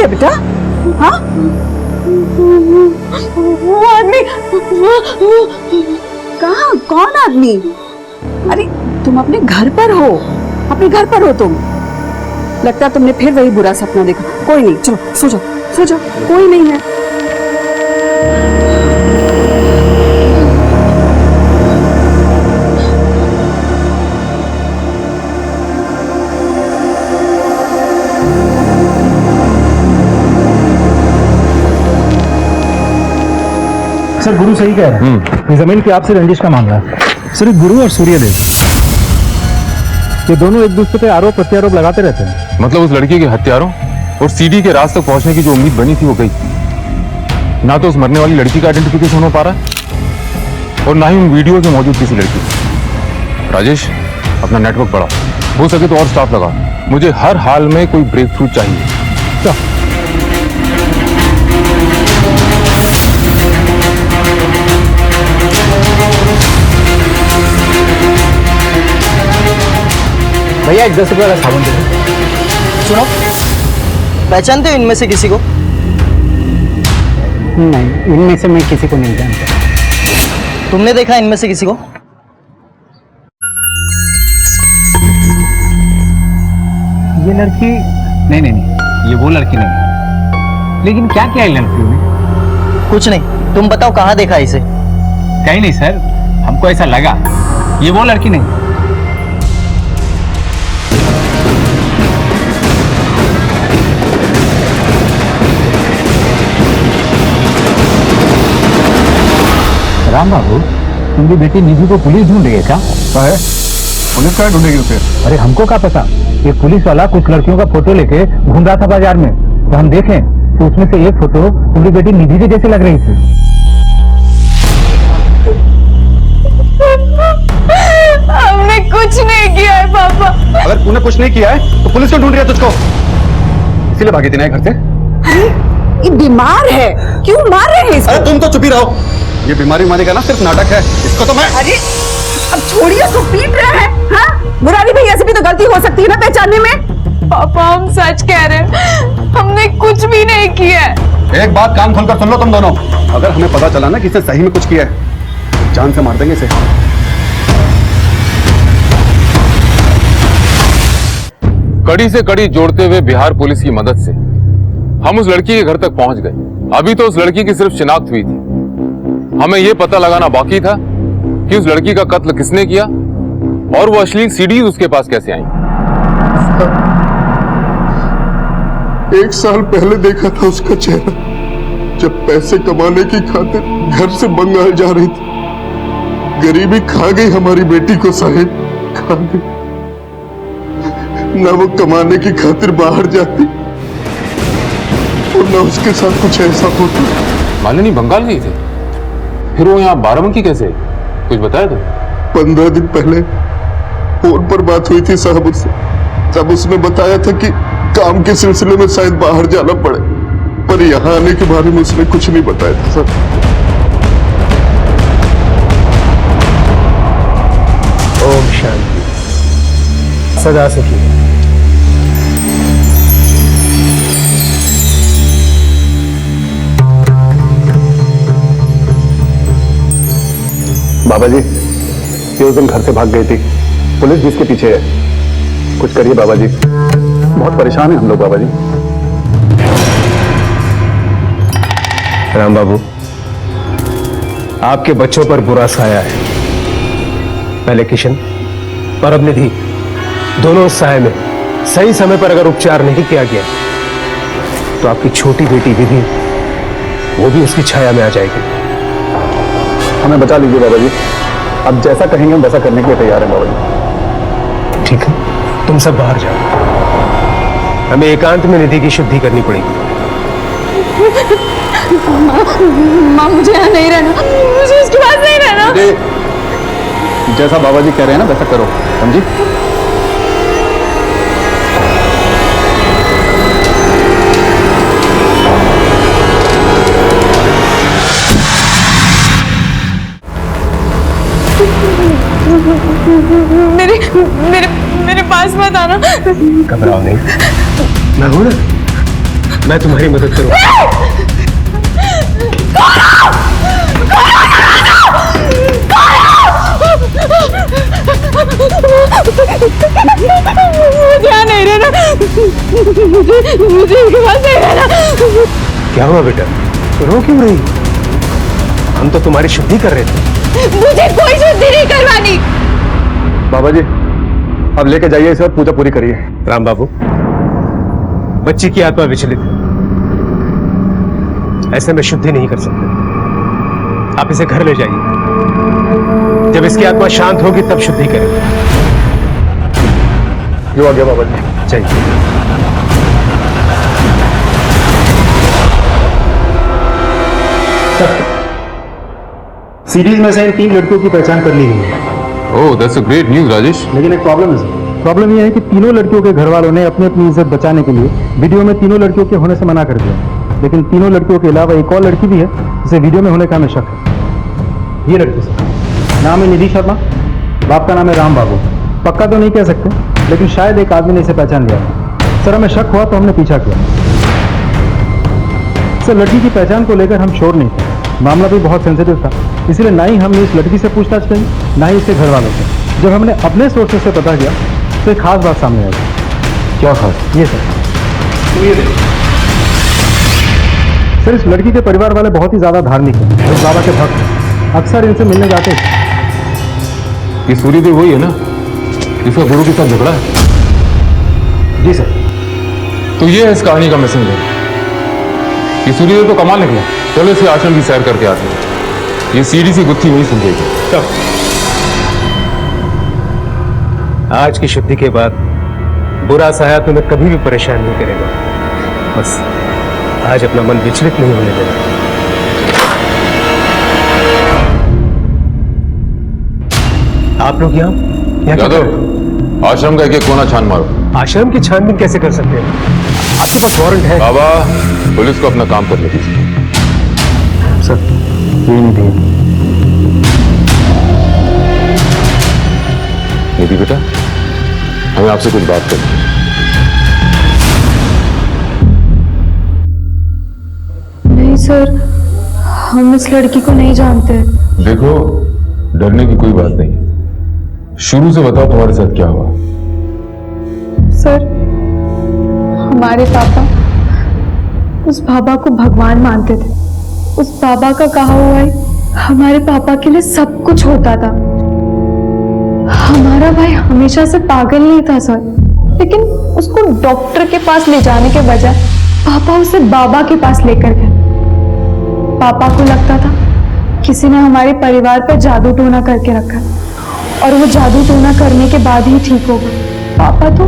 किया बेटा? हाँ, वो आदमी कहाँ? कौन आदमी? अरे तुम अपने घर पर हो, अपने घर पर हो तुम। लगता है तुमने फिर वही बुरा सपना देखा। कोई नहीं, चलो सो जाओ, सो जाओ, कोई नहीं है। सर गुरु सही कह रहे हैं, जमीन की आपसे रंजिश का मामला है। सर गुरु और सूर्यदेव ये दोनों एक दूसरे पे आरोप प्रत्यारोप लगाते रहते हैं। मतलब उस लड़की के हत्यारों और सीडी के राज तक पहुंचने की जो उम्मीद बनी थी वो गई। ना तो उस मरने वाली लड़की का आइडेंटिफिकेशन हो पा रहा है और ना ही उन वीडियो में मौजूद किसी लड़की। राजेश, अपना नेटवर्क बढ़ाओ, हो सके तो और स्टाफ लगाओ। मुझे हर हाल में कोई ब्रेक थ्रू चाहिए। भैया 10 रुपये का साबुन दे दो। सुनो, पहचानते हो इनमें से किसी को? नहीं, इनमें से मैं किसी को नहीं जानता। तुमने देखा इनमें से किसी को? ये लड़की नहीं नहीं नहीं, ये वो लड़की नहीं। लेकिन क्या किया है लड़की ने? कुछ नहीं, तुम बताओ कहाँ देखा इसे? कहीं नहीं सर, हमको ऐसा लगा ये वो लड़की नहीं। राम बाबू, तुम्हारी बेटी निधि को पुलिस ढूंढ रही है क्या? है पुलिस क्या ढूंढेगी उसे? अरे हमको क्या पता, ये पुलिस वाला कुछ लड़कियों का फोटो लेके घूम रहा था बाजार में, तो हम देखें तो उसमें से एक फोटो तुम्हारी बेटी निधि के जैसे लग रही थी। हमने कुछ नहीं किया है पापा। अगर तूने कुछ नहीं किया है तो पुलिस क्यों ढूंढ रही है तुझको? इसीलिए भागी थी ना घर से? अरे ये बीमार है, क्यों मार रहे हैं इसको? अरे तुम तो चुप ही रहो। ये बीमारी माने का ना सिर्फ नाटक है, इसको तो मैं। अरे अब छोड़िए, उसको पीट रहे हैं। हाँ, मुरारी भैया से भी तो गलती हो सकती है ना पहचानने में। पापा हम सच कह रहे हैं, हमने कुछ भी नहीं किया है। एक बात कान खोलकर सुन लो तुम दोनों, अगर हमें पता चला ना कि इसने सही में कुछ किया है, जान से मार देंगे इसे। कड़ी से कड़ी जोड़ते हुए बिहार पुलिस की मदद से हम उस लड़की के घर तक पहुंच गए। अभी तो उस लड़की की सिर्फ शिनाख्त हुई थी, हमें यह पता लगाना बाकी था कि उस लड़की का कत्ल किसने किया और वो अश्लील सीडीज उसके पास कैसे आई। 1 साल पहले देखा था उसका चेहरा, जब पैसे कमाने की खातिर घर से बंगाल जा रही थी। गरीबी खा गई हमारी बेटी को साहिब, खा गई। ना वो कमाने की खातिर बाहर जाती और ना उसके साथ कुछ ऐसा होता। मालिनी बंगाल गई थी, फिर वो यहाँ बाराबंकी कैसे? कुछ बताया तुम? 15 दिन पहले फोन पर बात हुई थी साहब उससे, तब उसने बताया था कि काम के सिलसिले में शायद बाहर जाना पड़े, पर यहाँ आने के बारे में उसने कुछ नहीं बताया था सर। ओम शांति, सदा सुखी। बाबा जी, ये उस दिन घर से भाग गई थी, पुलिस जिसके पीछे है। कुछ करिए बाबा जी, बहुत परेशान है हम लोग बाबा जी। राम बाबू, आपके बच्चों पर बुरा साया है। पहले किशन और अब निधि, दोनों उस साये में सही समय पर अगर उपचार नहीं किया गया तो आपकी छोटी बेटी विधि वो भी उसकी छाया में आ जाएगी। हमें बचा लीजिए बाबा जी, अब जैसा कहेंगे हम वैसा करने के लिए तैयार हैं बाबा जी। ठीक है, तुम सब बाहर जाओ, हमें एकांत में निधि की शुद्धि करनी पड़ेगी। माँ मुझे यहाँ नहीं रहना, मुझे उसके पास नहीं रहना। जैसा बाबा जी कह रहे हैं ना वैसा करो, समझी? मेरे मेरे मेरे पास मत आना। घबराओ नहीं, मैं हूं ना। मैं तुम्हारी मदद करूंगा। ध्यान नहीं रहना, मुझे इनके पास नहीं रहना। क्या हुआ बेटा, रो क्यों रही? हम तो तुम्हारी शुद्धि कर रहे थे। मुझे कोई शुद्धि नहीं करवानी। बाबा जी अब लेके जाइए इसे और पूजा पूरी करिए। राम बाबू, बच्ची की आत्मा विचलित है, ऐसे में शुद्धि नहीं कर सकते। आप इसे घर ले जाइए, जब इसकी आत्मा शांत होगी तब शुद्धि करेंगे। जो आ गया बाबा जी। चाहिए सीरीज में से इन 3 लड़कियों की पहचान कर ली गई है। Oh that's a great news Rajesh. लेकिन एक प्रॉब्लम है सर। प्रॉब्लम यह है कि तीनों लड़कियों के घर वालों ने अपनी अपनी इज्जत बचाने के लिए वीडियो में तीनों लड़कियों के होने से मना कर दिया। लेकिन तीनों लड़कियों के अलावा एक और लड़की भी है जिसे वीडियो में होने का हमें शक है। ये लड़की सर, नाम है निधि शर्मा, बाप का नाम है राम बाबू। पक्का तो नहीं कह सकते, लेकिन शायद एक आदमी ने इसे पहचान लिया। सर हमें शक हुआ तो हमने पीछा किया। सर लड़की की पहचान को लेकर हम श्योर नहीं थे, मामला भी बहुत सेंसिटिव था, इसलिए ना ही हमने इस लड़की से पूछताछ करी, ना ही इसके घर वालों से। जब हमने अपने सोर्सेस से पता किया तो एक खास बात सामने आई। क्या खास? ये सर इस लड़की के परिवार वाले बहुत ही ज्यादा धार्मिक हैं, इस बाबा के भक्त हैं, अक्सर इनसे मिलने जाते हैं। ये सूर्यदेव वही है ना जिसका गुरु के साथ झगड़ा है? जी सर। तो ये है इस कहानी का मैसेंजर। ये सूर्यदेव तो कमाल निकला। चलो इसे आश्रम की सैर करके आते हैं, ये सीढ़ी सी गुत्थी नहीं सुलझेगी। आज की शुद्धि के बाद बुरा साया तुम्हें कभी भी परेशान नहीं करेगा। बस आज अपना मन विचलित नहीं होने देना। आप लोग यहाँ क्या कर रहे हो? आश्रम का एक कोना छान मारो। आश्रम की छानबीन कैसे कर सकते हैं? आपके पास वारंट है? बाबा पुलिस को अपना काम करने दीजिए। सर ये नहीं थी। निधि बेटा, हमें आपसे कुछ बात करनी है। नहीं सर, हम इस लड़की को नहीं जानते। देखो डरने की कोई बात नहीं है, शुरू से बताओ तुम्हारे साथ क्या हुआ। सर हमारे पापा उस बाबा को भगवान मानते थे। उस बाबा का कहा हुआ है हमारे पापा के लिए सब कुछ होता था। हमारा भाई हमेशा से पागल नहीं था सर, लेकिन उसको डॉक्टर के पास ले जाने के बजाय पापा उसे बाबा के पास लेकर गए। पापा को लगता था किसी ने हमारे परिवार पर जादू टोना करके रखा और वो जादू टोना करने के बाद ही ठीक होगा। पापा तो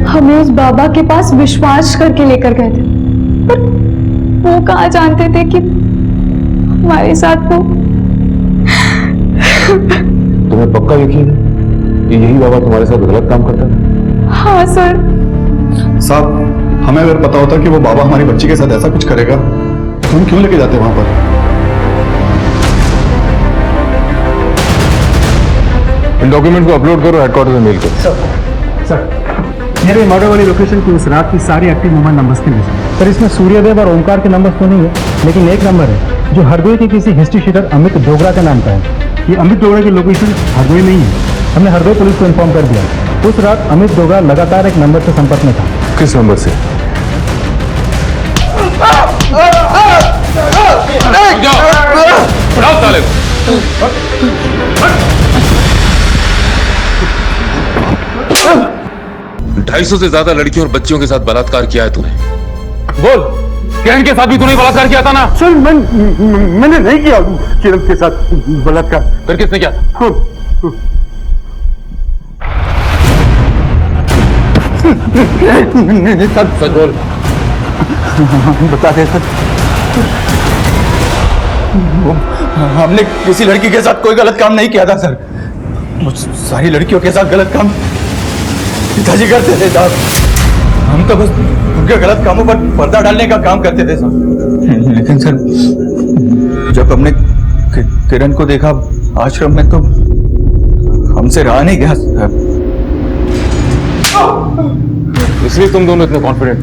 हमें उस बाबा के पास विश्वास करके लेकर गए थे, पर वो कहाँ जानते थे कि हमारे साथ वो। तुम्हें पक्का यकीन है कि यही बाबा तुम्हारे साथ गलत काम करता था? हाँ सर। साहब हमें अगर पता होता कि वो बाबा हमारी बच्ची के साथ ऐसा कुछ करेगा तो हम क्यों लेके जाते वहां पर? इन डॉक्यूमेंट को अपलोड करो, हेडक्वार्टर में मेल करो। सर मेरे मर्डर वाली लोकेशन की उस रात की सारी एक्टिव मोबाइल नंबर्स की लिस्ट। सर इसमें सूर्यदेव और ओमकार के नंबर्स तो नहीं है, लेकिन एक नंबर है जो हरदोई के किसी हिस्ट्री शीटर अमित डोगरा के नाम का है। ये अमित डोगरा की लोकेशन हरदोई में ही है। हमने हरदोई पुलिस को इन्फॉर्म कर दिया। उस रात अमित डोगरा लगातार एक नंबर से संपर्क में था। किस नंबर से? साले 250 से ज्यादा लड़कियों और बच्चियों के साथ बलात्कार किया है तूने। बोल, किरण के साथ भी तूने बलात्कार किया था ना? सर मैंने नहीं किया किरण के साथ बलात्कार। फिर किसने किया था? सच बोल। बता दे सर। हमने किसी लड़की के साथ कोई गलत काम नहीं किया था सर। सारी लड़कियों के साथ गलत काम पिताजी करते थे साहब। हम तो बस उनके गलत कामों पर पर्दा डालने का काम करते थे सर। लेकिन सर जब हमने किरण को देखा आश्रम में तो हमसे रहा नहीं गया सर। इसलिए तुम दोनों इतने कॉन्फिडेंट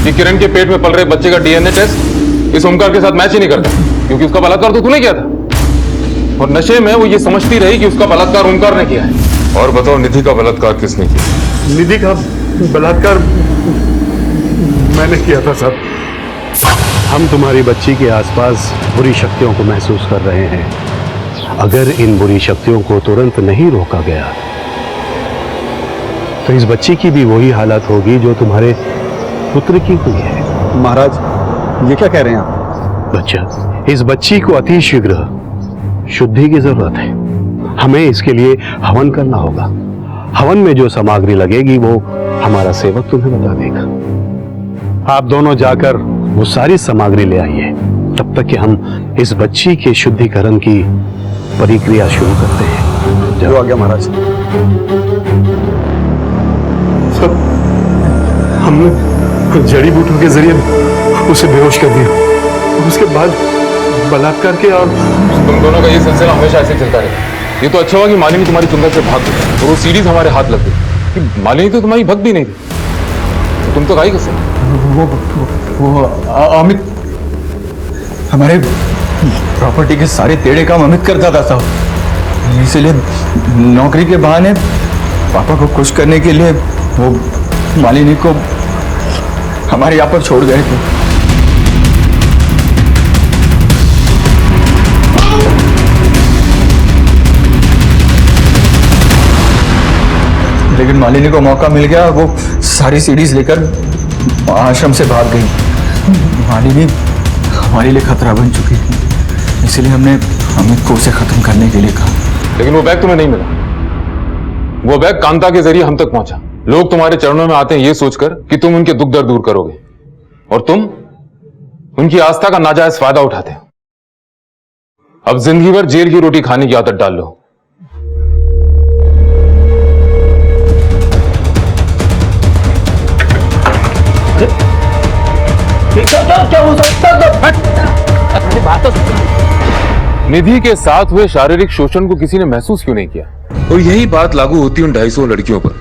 थे? कि किरण के पेट में पल रहे बच्चे का डीएनए टेस्ट इस ओमकार के साथ मैच ही नहीं करता, क्योंकि उसका बलात्कार तो तूने किया था। और नशे में वो ये समझती रही कि उसका बलात्कार ओमकार ने किया है। और बताओ निधि का बलात्कार किसने किया? निधि का बलात्कार मैंने किया था सर। हम तुम्हारी बच्ची के आसपास बुरी शक्तियों को महसूस कर रहे हैं। अगर इन बुरी शक्तियों को तुरंत नहीं रोका गया तो इस बच्ची की भी वही हालत होगी जो तुम्हारे पुत्र की हुई है। महाराज ये क्या कह रहे हैं आप? बच्चा, इस बच्ची को अति शीघ्र शुद्धि की जरूरत है। हमें इसके लिए हवन करना होगा। हवन में जो सामग्री लगेगी वो हमारा सेवक तुम्हें बता देगा। आप दोनों जाकर वो सारी सामग्री ले आइए, तब तक कि हम इस बच्ची के शुद्धिकरण की प्रक्रिया शुरू करते हैं। जो आ गया महाराज। सर, हमने जड़ी बूटियों के जरिए उसे बेहोश कर दिया। उसके बाद बलात्कार किया और तुम दोनों का ये सिलसिला हमेशा ऐसे चलता रहे। ये तो अच्छा हुआ कि मालिनी तुम्हारी चुंगल से भाग गई और वो सीरीज हमारे हाथ लग गई। कि मालिनी तो तुम्हारी भक्त भी नहीं थी, तो तुम तो गाई कैसे? वो अमित हमारे प्रॉपर्टी के सारे टेढ़े काम अमित करता था साहब, इसलिए नौकरी के बहाने पापा को खुश करने के लिए वो मालिनी को हमारे यहाँ पर छोड़ गए थे। लेकिन मालिनी को मौका मिल गया, वो सारी सीडीज लेकर आश्रम से भाग गई। मालिनी हमारे लिए खतरा बन चुकी थी, इसलिए हमने अमित को उसे खत्म करने के लिए कहा। लेकिन वो बैग तुम्हें नहीं मिला। वो बैग कांता के जरिए हम तक पहुंचा। लोग तुम्हारे चरणों में आते हैं ये सोचकर कि तुम उनके दुख दर्द दूर करोगे, और तुम उनकी आस्था का नाजायज फायदा उठाते हो। अब जिंदगी भर जेल की रोटी खाने की आदत डाल लो। क्या हो सकता? निधि के साथ हुए शारीरिक शोषण को किसी ने महसूस क्यों नहीं किया? और यही बात लागू होती उन 250 लड़कियों पर।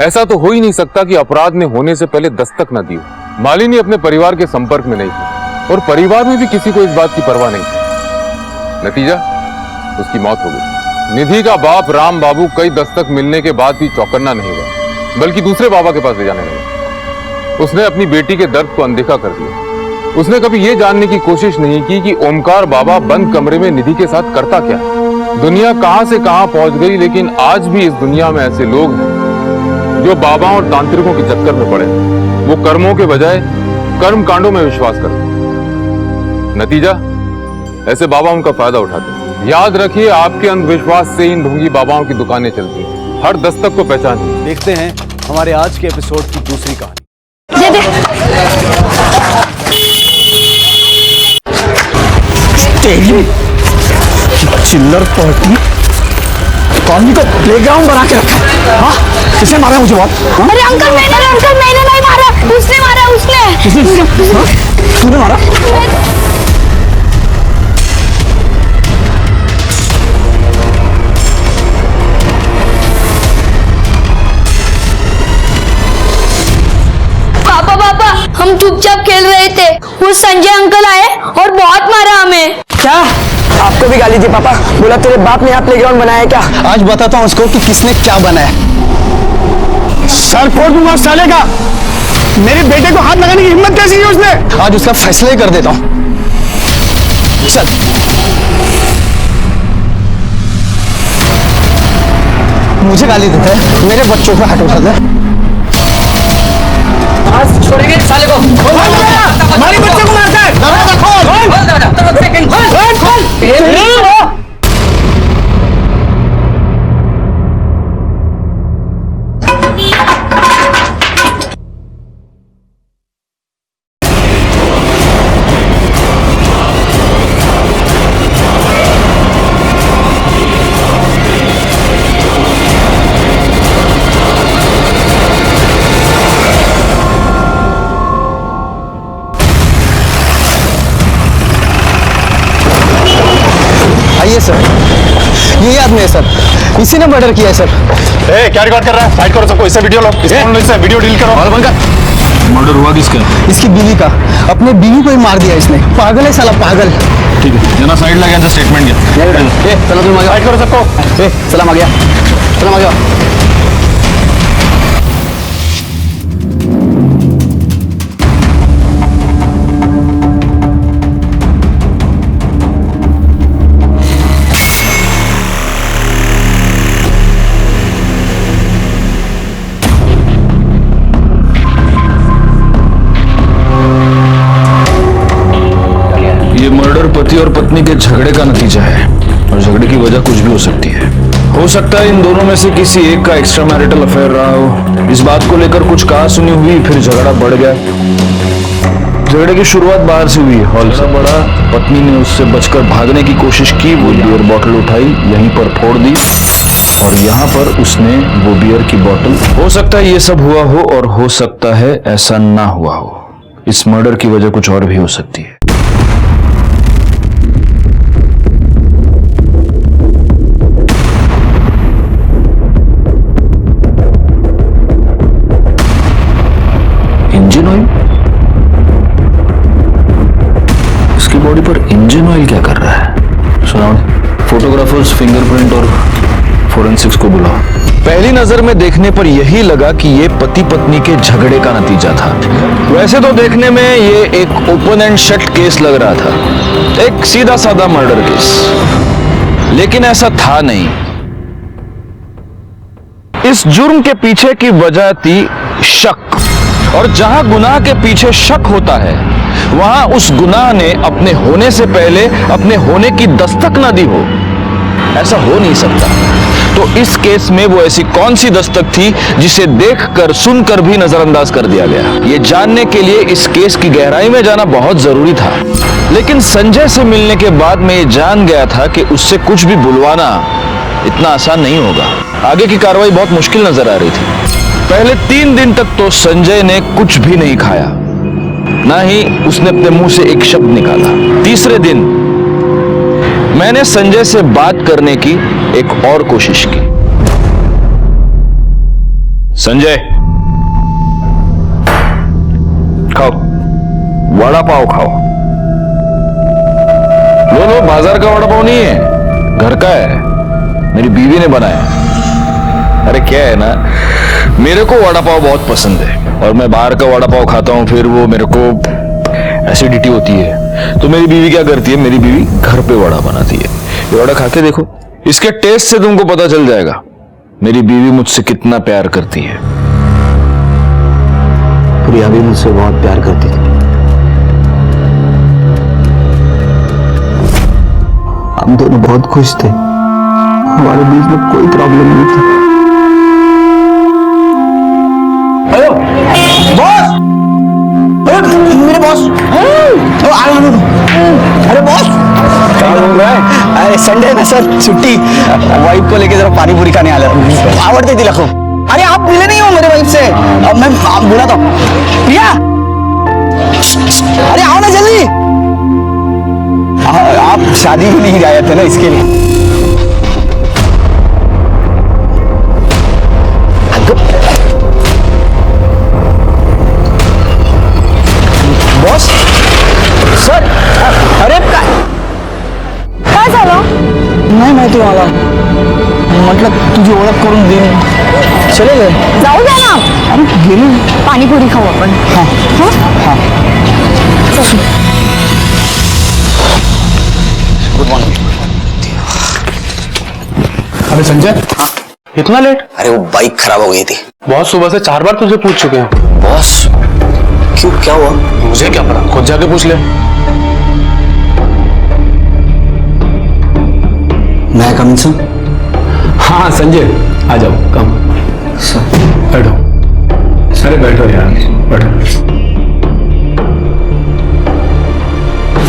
ऐसा तो हो ही नहीं सकता कि अपराध ने होने से पहले दस्तक न दी हो। मालिनी अपने परिवार के संपर्क में नहीं थी और परिवार में भी किसी को इस बात की परवाह नहीं थी। नतीजा, उसकी मौत हो गई। निधि का बाप राम बाबू कई दस्तक मिलने के बाद भी चौकन्ना नहीं हुआ, बल्कि दूसरे बाबा के पास ले जाने लगा। उसने अपनी बेटी के दर्द को अनदेखा कर दिया। उसने कभी यह जानने की कोशिश नहीं की कि ओमकार बाबा बंद कमरे में निधि के साथ करता क्या है। दुनिया कहां से कहां पहुंच गई, लेकिन आज भी इस दुनिया में ऐसे लोग हैं जो बाबाओं और तांत्रिकों के चक्कर में पड़े। वो कर्मों के बजाय कर्म कांडों में विश्वास करते। नतीजा, ऐसे बाबा उनका फायदा उठाते। याद रखिए, आपके अंधविश्वास से इन ढोंगी बाबाओं की दुकानें चलती हैं। हर दस्तक को पहचानिए। देखते हैं हमारे आज के एपिसोड की दूसरी कहानी। चिल्लर पार्टी कॉलोनी को प्लेग्राउंड बना के रखा है। हाँ, किसने मारा मुझे? बहुत अरे अंकल मैंने नहीं मारा, उसने मारा। उसने तूने मारा? पापा हम चुपचाप खेल रहे थे, वो संजय अंकल आए और बहुत मारा हमें। क्या आपको भी गाली दी? पापा बोला तेरे बाप ने यहाँ प्लेग्राउंड बनाया क्या? आज बताता हूँ उसको कि किसने क्या बनाया। सर फोड़ दूंगा साले का। मेरे बेटे को हाथ लगाने की हिम्मत कैसी की उसने? आज उसका फैसला ही कर देता हूँ। चल मुझे गाली देता है, मेरे बच्चों को हाथ उठाता है। आज छोड़ेंगे साले को। हमारे बच्चे को मारता है। दरवाजा खोल। सेकंड खोल। आइए सर, यही आदमी है सर, इसी ने मर्डर किया है सर। क्या रिकॉर्ड कर रहा है? साइड करो सबको, इससे वीडियो लो, वीडियो डील करो। और बंद कर। मर्डर हुआ किसका? इसकी बीवी का। अपने बीवी को ही मार दिया इसने। पागल है साला, पागल। ठीक है, जना साइड लगा जा, स्टेटमेंट दिया। चलो तुम आगे फाइट करो सबको। सलाम आ गया, सलाम आ गया। ये मर्डर पति और पत्नी के झगड़े का नतीजा है और झगड़े की वजह कुछ भी हो सकती है। हो सकता है इन दोनों में से किसी एक का एक्स्ट्रा मैरिटल अफेयर रहा हो। इस बात को लेकर कुछ कहा सुनी हुई, फिर झगड़ा बढ़ गया। झगड़े की शुरुआत बाहर से हुई, हॉल से बढ़ा। पत्नी ने उससे बचकर भागने की कोशिश की, वो बियर बॉटल उठाई, यहीं पर फोड़ दी और यहाँ पर उसने वो बियर की बॉटल। हो सकता है ये सब हुआ हो और हो सकता है ऐसा ना हुआ हो। इस मर्डर की वजह कुछ और भी हो सकती है। Engine oil? इसकी बॉडी पर इंजन ऑयल क्या कर रहा है? सुनाओ। फोटोग्राफर्स, फिंगरप्रिंट और फोरेंसिक्स को बुलाओ। पहली नजर में देखने पर यही लगा कि ये पति पत्नी के झगड़े का नतीजा था। वैसे तो देखने में ये एक ओपन एंड शट केस लग रहा था, एक सीधा साधा मर्डर केस, लेकिन ऐसा था नहीं। इस जुर्म के पीछे की वजह थी शक, और जहां गुनाह के पीछे शक होता है वहां उस गुनाह ने अपने होने से पहले अपने होने की दस्तक ना दी हो। ऐसा हो नहीं सकता। तो इस केस में वो ऐसी कौन सी दस्तक थी जिसे देखकर सुनकर भी नजरअंदाज कर दिया गया? ये जानने के लिए इस केस की गहराई में जाना बहुत जरूरी था। लेकिन संजय से मिलने के बाद मैं ये जान गया था कि उससे कुछ भी बुलवाना इतना आसान नहीं होगा। आगे की कार्रवाई बहुत मुश्किल नजर आ रही थी। पहले 3 दिन तक तो संजय ने कुछ भी नहीं खाया, ना ही उसने अपने मुंह से एक शब्द निकाला। तीसरे दिन मैंने संजय से बात करने की एक और कोशिश की। संजय, खाओ, वड़ा पाव खाओ। लो, बाजार का वड़ा पाव नहीं है, घर का है, मेरी बीवी ने बनाया। अरे क्या है ना, मेरे को वड़ा पाव बहुत पसंद है और मैं बाहर का वड़ा पाव खाता हूं, फिर वो मेरे को एसिडिटी होती है। तो मेरी बीवी क्या करती है, मेरी बीवी घर पे वड़ा बनाती है। ये वड़ा खा के देखो, इसके टेस्ट से तुमको पता चल जाएगा मेरी बीवी मुझसे कितना प्यार करती है। प्रिया भी मुझसे बहुत प्यार करती थी। हम दोनों बहुत खुश थे, हमारे बीच में कोई प्रॉब्लम नहीं थी। हेलो बॉस, मेरे बॉस। अरे बॉस, क्या बोल रहा है? अरे संडे है ना सर, छुट्टी। वाइफ को लेके जरा पानी पूरी खाने आ रहा, आवड़ते थी लखो। अरे आप मिले नहीं हो मेरे वाइफ से? मैं बोला था प्रिया, अरे आओ ना जल्दी। आप शादी में नहीं आए थे ना, इसके लिए। बॉस सर, अरे काय झालं? नाही माहिती मला, म्हटलं तुझी ओळख करून देईन, चले गए। जाऊ द्या ना, अरे गेले, पाणीपुरी खाऊ आपण। हाँ हाँ, गुड मॉर्निंग। अरे संजय, इतना लेट? अरे वो बाइक खराब हो गई थी। बहुत सुबह से 4 बार तुझे पूछ चुके हैं। बॉस क्यों, क्या हुआ? मुझे क्या पता, खुद जाके पूछ ले। मैं कम सर? हाँ संजय, आ जाओ, कम बैठो। अरे बैठो यार, बैठो।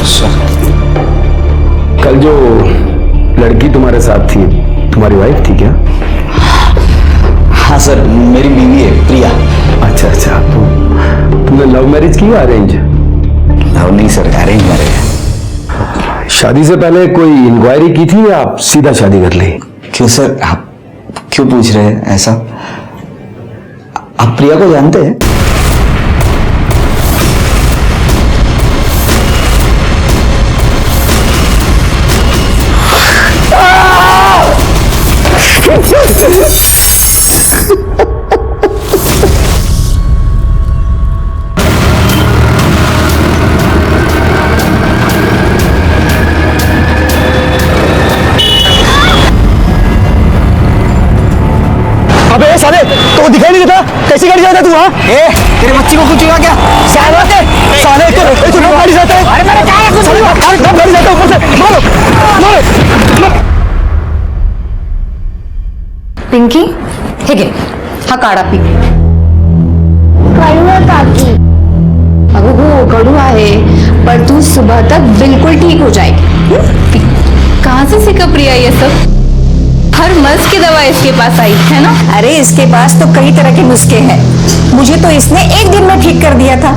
सर, कल जो लड़की तुम्हारे साथ थी, तुम्हारी वाइफ थी क्या? हाँ सर, मेरी बीवी है प्रिया। अच्छा अच्छा, तो तुमने लव मैरिज की या अरेंज? लव नहीं सर, अरेंज मैरिज है। शादी से पहले कोई इंक्वायरी की थी या आप सीधा शादी कर ली? क्यों सर, आप क्यों पूछ रहे हैं ऐसा? आप प्रिया को जानते हैं? अबे साले तो दिखाई नहीं देता, कैसी गाड़ी जाता तू? हाँ तेरे बच्ची को कुछ हुआ क्या? साले तो लोग गाड़ी जाता है। अरे मैंने कहा कुछ नहीं हुआ, गाड़ी जाता है ऊपर से। मारो पिंकी ठीक है, हा काढा पी. अगं हो कडू आहे, पर तू सुबह तक बिल्कुल ठीक हो जाएगी. कहाँ से सीखा प्रिया ये सब? हर मर्ज की दवा इसके पास आई है ना? अरे इसके पास तो कई तरह के नुस्खे हैं, मुझे तो इसने एक दिन में ठीक कर दिया था.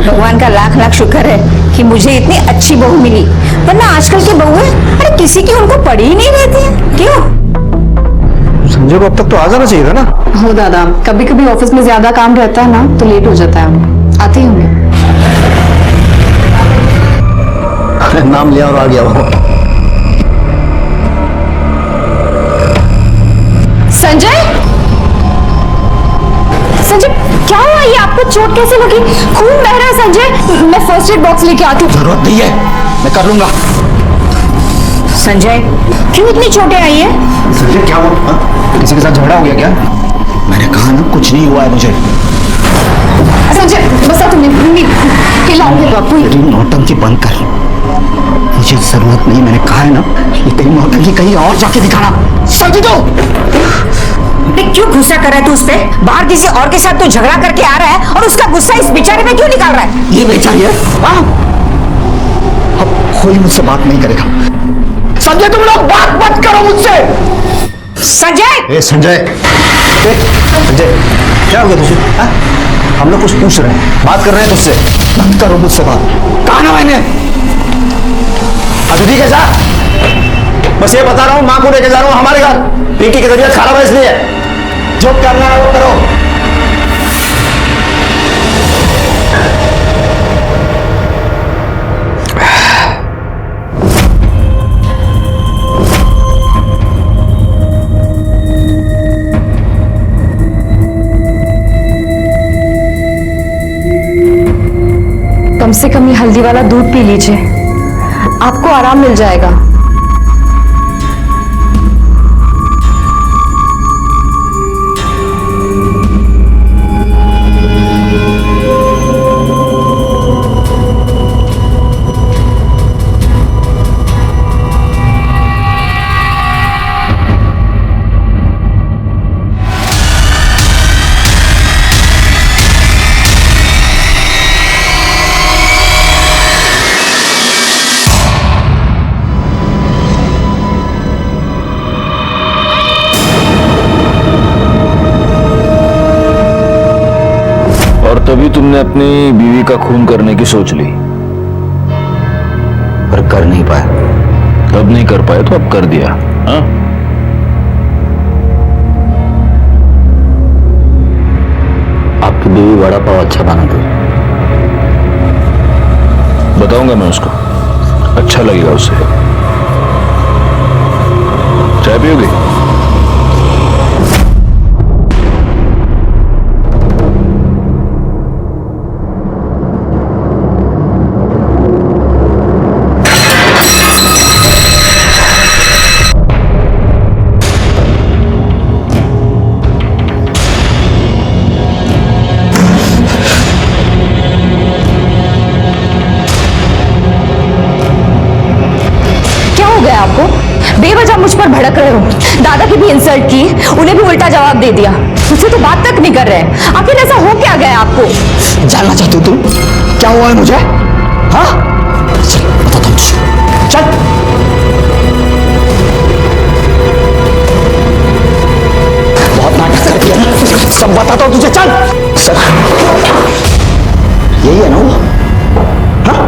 भगवान का लाख लाख शुक्र है कि मुझे इतनी अच्छी बहू मिली, वरना आजकल की बहुएं अरे किसी की उनको पड़ी ही नहीं रहती है. क्यों? संजय को अब तक तो आ जाना चाहिए था ना. हो दादा, कभी कभी ऑफिस में ज्यादा काम रहता है ना, तो लेट हो जाता है. आते ही होंगे. नाम लिया और आ गया वो. संजय, संजय क्या हुआ? ये आपको चोट कैसे लगी? खून बह रहा है. संजय मैं फर्स्ट एड बॉक्स लेके आती हूँ. जरूरत नहीं है, मैं कर लूंगा. संजय क्यों इतनी चोटें आई है? संजय क्या हुआ? किसी के साथ झगड़ा हो गया क्या? मैंने कहा ना कुछ नहीं हुआ है मुझे. संजय बस तुमने हिलाओगे बापू. नौटंकी बंद कर, मुझे जरूरत नहीं. मैंने कहा है ना, ये तेरी नौटंकी कहीं और जाके दिखाना. समझ दो. क्यों गुस्सा कर रहा है तू उस पे? बाहर किसी और के साथ तो झगड़ा करके आ रहा है और उसका गुस्सा इस बेचारे में क्यों निकाल रहा है? ये बेचारी है. अब कोई मुझसे बात नहीं करेगा. संजय तुम लोग बात मत करो मुझसे. संजय! ए संजय, संजय क्या हो गया तुझे? हम लोग कुछ पूछ रहे हैं, बात कर रहे हैं तुझसे. मत करो मुझसे बात. कहा ना मैंने? अदिति के साथ बस ये बता रहा हूँ, माँ को लेके जा रहा हूँ हमारे घर. पिंकी की तबीयत खराब है, इसलिए जो करना है वो करो. कम से कम ये हल्दी वाला दूध पी लीजिए, आपको आराम मिल जाएगा. तभी तुमने अपनी बीवी का खून करने की सोच ली, पर कर नहीं पाया. तब नहीं कर पाए तो अब कर दिया. हाँ? आपकी बीवी वड़ा पाव अच्छा बनाती है. बताऊंगा मैं उसको, अच्छा लगेगा उसे. चाय पियोगी? आपको बेवजह मुझ पर भड़क रहे हो. दादा की भी इंसल्ट की, उन्हें भी उल्टा जवाब दे दिया. मुझसे तो बात तक नहीं कर रहे हैं. आखिर ऐसा हो क्या गया आपको? जानना चाहती हो तुम क्या हुआ है मुझे? हाँ चल बताता हूँ. चल. बहुत नाटक कर दिया ना, सब बताता हूँ तुझे. चल. यही है ना वो? हाँ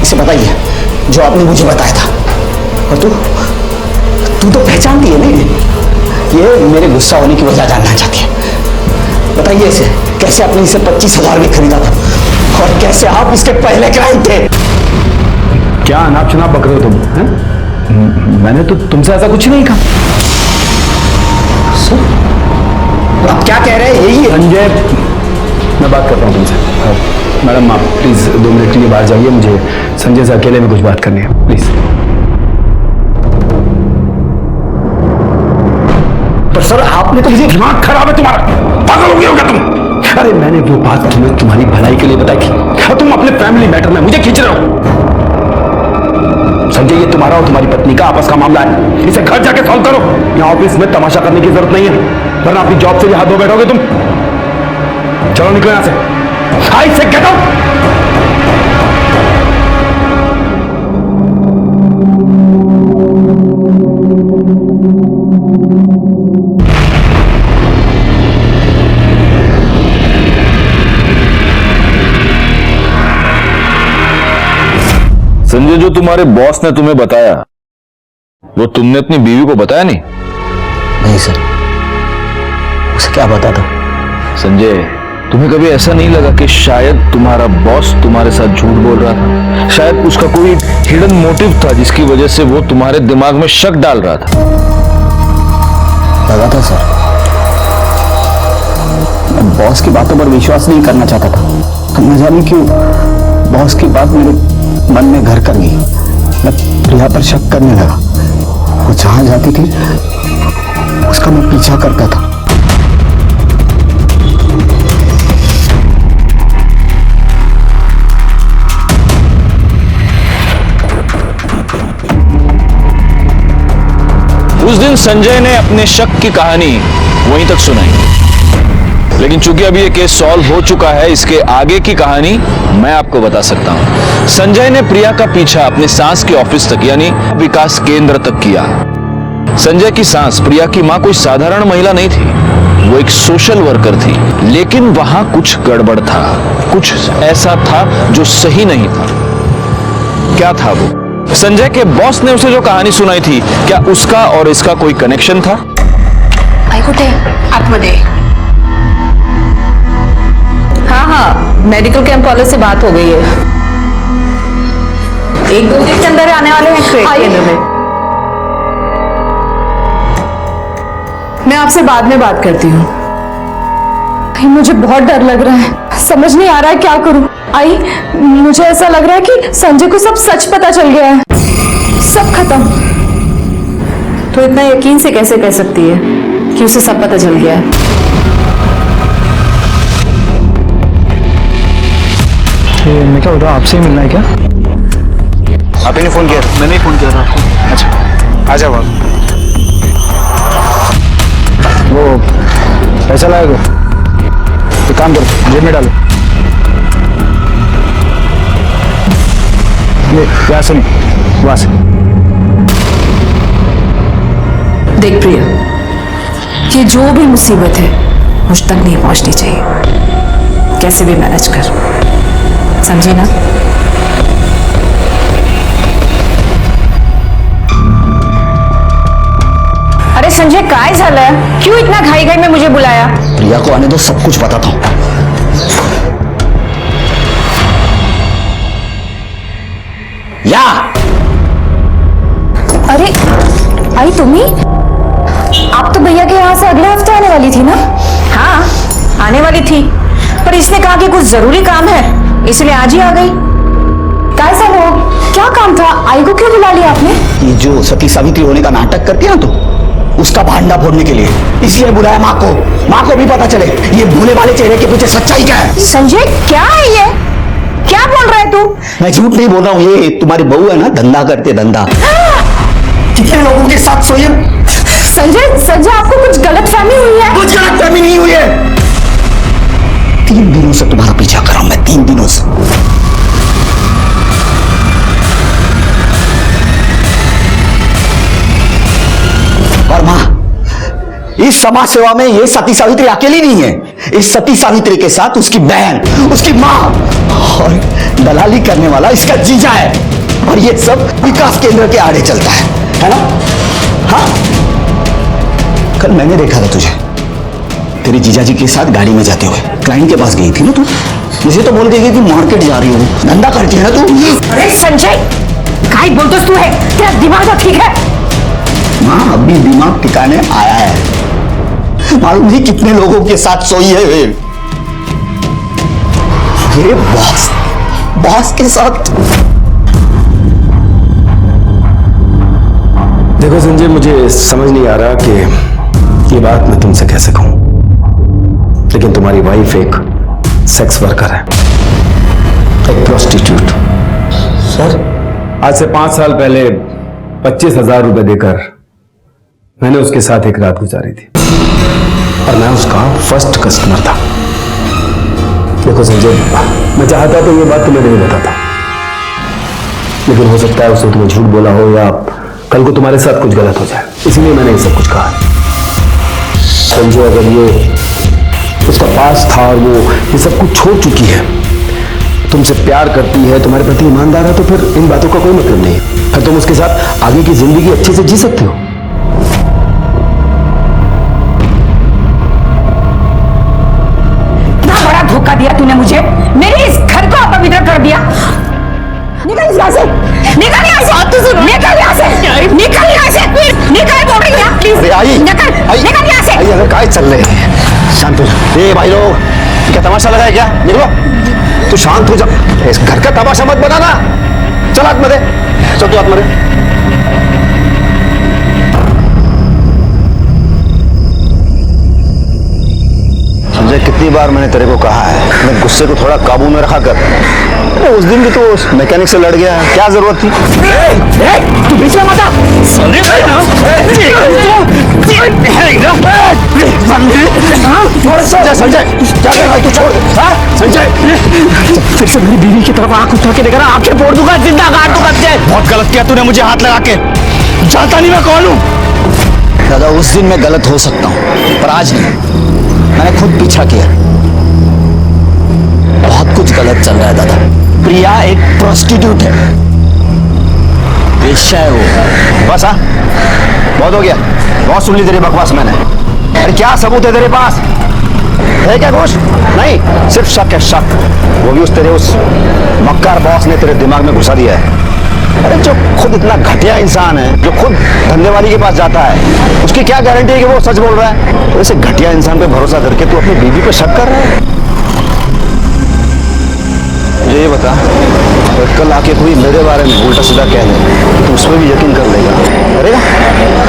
इसे बताइए जो आपने मुझे बताया था. और तू तो पहचानती है नहीं. ये मेरे गुस्सा होने की वजह जानना चाहती है. बताइए इसे कैसे आपने इसे 25,000 में खरीदा था और कैसे आप इसके पहले क्लाइंट थे. क्या अनाप शनाप बक रहे हो तुम? मैंने तो तुमसे ऐसा कुछ नहीं कहा। सर आप क्या कह रहे हैं? यही है संजय, मैं बात करता हूँ तुमसे। मैडम आप प्लीज 2 मिनट के लिए बाहर जाइए, मुझे संजय से अकेले में कुछ बात करनी है, प्लीज। पर सर आपने तो मुझे, दिमाग खराब है तुम्हारा, पागल हो गए हो क्या तुम? अरे मैंने वो बात तुम्हें तुम्हारी भलाई के लिए बताई थी, और तुम अपने फैमिली मैटर में मुझे खींच रहे हो। संजय ये तुम्हारा और तुम्हारी पत्नी का आपस का मामला है, इसे घर जाके सॉल्व करो। यहाँ ऑफिस में तमाशा करने की जरूरत नहीं है, वरना अपनी जॉब से भी हाथ धो बैठोगे तुम। चलो निकलो यहां से, आई से गेट आउट। संजय जो तुम्हारे बॉस ने तुम्हें बताया वो तुमने अपनी बीवी को बताया नहीं? नहीं सर, उसे क्या बता दो? संजय तुम्हें कभी ऐसा नहीं लगा कि शायद तुम्हारा बॉस तुम्हारे साथ झूठ बोल रहा था? शायद उसका कोई हिडन मोटिव था जिसकी वजह से वो तुम्हारे दिमाग में शक डाल रहा था? लगा था सर, मैं बॉस की बातों पर विश्वास नहीं करना चाहता था। न जाने क्यों बॉस की बात मेरे मन में घर कर गई। मैं प्रिया पर शक करने लगा। वो जहां जाती थी उसका मैं पीछा करता था। उस दिन संजय ने अपने शक की कहानी वहीं तक सुनाई, लेकिन चूंकि अभी ये केस सॉल्व हो चुका है, इसके आगे की कहानी मैं आपको बता सकता हूं। संजय ने प्रिया का पीछा अपने सास के ऑफिस तक यानी विकास केंद्र तक किया। संजय की सास प्रिया की मां कोई साधारण महिला नहीं थी, वो एक सोशल वर्कर थी। लेकिन वहां कुछ गड़बड़ था, कुछ ऐसा था जो सही नहीं था। क्या था वो? संजय के बॉस ने उसे जो कहानी सुनाई थी, क्या उसका और इसका कोई कनेक्शन था? आई कुठे आतमध्ये? हाँ, मेडिकल कैंप वाले से बात हो गई है। 1-2 दिन के अंदर आने वाले हैं ट्रेड केंद्र में। मैं आपसे बाद में बात करती हूँ। मुझे बहुत डर लग रहा है, समझ नहीं आ रहा है क्या करूं। आई, मुझे ऐसा लग रहा है कि संजय को सब सच पता चल गया है, सब खत्म। तो इतना यकीन से कैसे कह सकती है कि उसे सब पता चल गया है? मैं क्या बताऊँ, आपसे ही मिलना है क्या? आप ही ने फोन किया? मैंने ही फोन किया था आपको। अच्छा आ जाओ आप। वो पैसा लाएगा, एक काम करो जेब में डालो। ये यहाँ से नहीं, वहां से। देख प्रिया, ये जो भी मुसीबत है मुझ तक नहीं पहुंचनी चाहिए। कैसे भी मैनेज कर, समझे ना? अरे संजय काय झालं? क्यों इतना घाई घाई में मुझे बुलाया? प्रिया को आने दो, सब कुछ बताता हूं। या अरे आई तुम्ही? आप तो भैया के यहाँ से अगले हफ्ते आने वाली थी ना? हाँ आने वाली थी, पर इसने कहा कि कुछ जरूरी काम है इसलिए आज ही आ गई। कैसा हो, क्या काम था? आई को क्यों बुला लिया आपने? ये जो सती सावित्री होने का नाटक करती है ना तो उसका भांडा फोड़ने के लिए इसलिए बुलाया माँ को। माँ को भी पता चले ये भोले वाले चेहरे के पीछे सच्चाई क्या है। संजय क्या है ये, क्या बोल रहा है तू? मैं झूठ नहीं बोल रहा हूँ, ये तुम्हारी बहू है ना, धंधा करते धंधा। कितने लोगों के साथ सोई? संजय संजय आपको कुछ गलतफहमी हुई है? कुछ गलतफहमी नहीं हुई है। 3 दिनों से तुम्हारा पीछा कर रहा हूं मैं, 3 दिनों से। और मां, इस समाज सेवा में ये सती सावित्री अकेली नहीं है। इस सती सावित्री के साथ उसकी बहन, उसकी मां और दलाली करने वाला इसका जीजा है। और ये सब विकास केंद्र के आड़े चलता है ना? हाँ, कल मैंने देखा था तुझे तेरे जीजाजी के साथ गाड़ी में जाते हुए। क्लाइंट के पास गई थी ना तू? मुझे तो बोल के गई कि मार्केट जा रही हो, धंधा करती है ना तू। अरे संजय काय बोलतोस तू है? तेरा दिमाग तो ठीक है? माँ अभी दिमाग ठिकाने आया है। मालूम नहीं कितने लोगों के साथ सोई है ये बॉस के साथ। देखो संजय, मुझे समझ नहीं आ रहा कि ये बात मैं तुमसे कैसे कहूं, लेकिन तुम्हारी वाइफ एक सेक्स वर्कर है, एक प्रोस्टिट्यूट। सर, आज से 5 साल पहले 25,000 रुपए देकर मैंने उसके साथ एक रात गुजारी थी और मैं उसका फर्स्ट कस्टमर था। देखो संजय, मैं चाहता तो ये बात तुम्हें नहीं बताता, लेकिन हो सकता है उसने तुम्हें झूठ बोला हो या कल को तुम्हारे साथ कुछ गलत हो जाए, इसलिए मैंने ये सब कुछ कहा। संजय, अगर ये उसका पास था और वो ये सब कुछ छोड़ चुकी है, तुमसे प्यार करती है, तुम्हारे प्रति ईमानदार है, तो फिर इन बातों का कोई मतलब नहीं है। फिर तुम उसके साथ आगे की जिंदगी अच्छे से जी सकते हो। इतना बड़ा धोखा दिया तूने मुझे, मेरे इस घर को अपवित्र कर दिया। निकल यहाँ से, निकल यहाँ से, निकल यहाँ से, निकल यहाँ से, निकल बोल रही है, प्लीज निकल यहाँ से। अगर काय चल रहे हैं, शांत हो जा। ए भाई लोग, क्या तमाशा लगा है क्या? निकलो, तू शांत हो जा, इस घर का तमाशा मत बनाना। चल आत्मदे, चल तू आत्मदे। संजय, कितनी बार मैंने तेरे को कहा है, मैं गुस्से को थोड़ा काबू में रखा कर। उस दिन भी तो उस मैकेनिक से लड़ गया, क्या जरूरत थी? तू बीच में मत आ। संजय, क्या कर रहा है तू? छोड़ संजय। फिर से मेरी बीवी की तरफ आंख उठा के देखा, आंखें फोड़ दूंगा, जिंदा गाड़ दूंगा तुझे। बहुत गलत किया तूने मुझे हाथ लगा के। जानता नहीं मैं कौन हूं। दादा, उस दिन मैं गलत हो सकता हूं, पर आज नहीं। मैंने खुद पीछा किया, बहुत कुछ गलत चल रहा है दादा। प्रिया एक प्रोस्टिट्यूट है, वेश्या है वो। बस हाँ, बहुत हो गया, बहुत सुन ली तेरी बकवास मैंने। अरे क्या सबूत है तेरे पास? है क्या कुछ? नहीं, सिर्फ शक है, शक। वो भी तेरे उस मक्कार बॉस ने तेरे दिमाग में घुसा दिया है। अरे जो खुद इतना घटिया इंसान है, जो खुद धंधे वाली के पास जाता है, उसकी क्या गारंटी है कि वो सच बोल रहा है? वैसे घटिया इंसान पे भरोसा करके तू अपनी बीवी पे शक कर रहा है? मुझे ये बता, अगर कल आके कोई मेरे बारे में उल्टा सीधा कह दे तो उस पर भी यकीन कर लेगा, करेगा?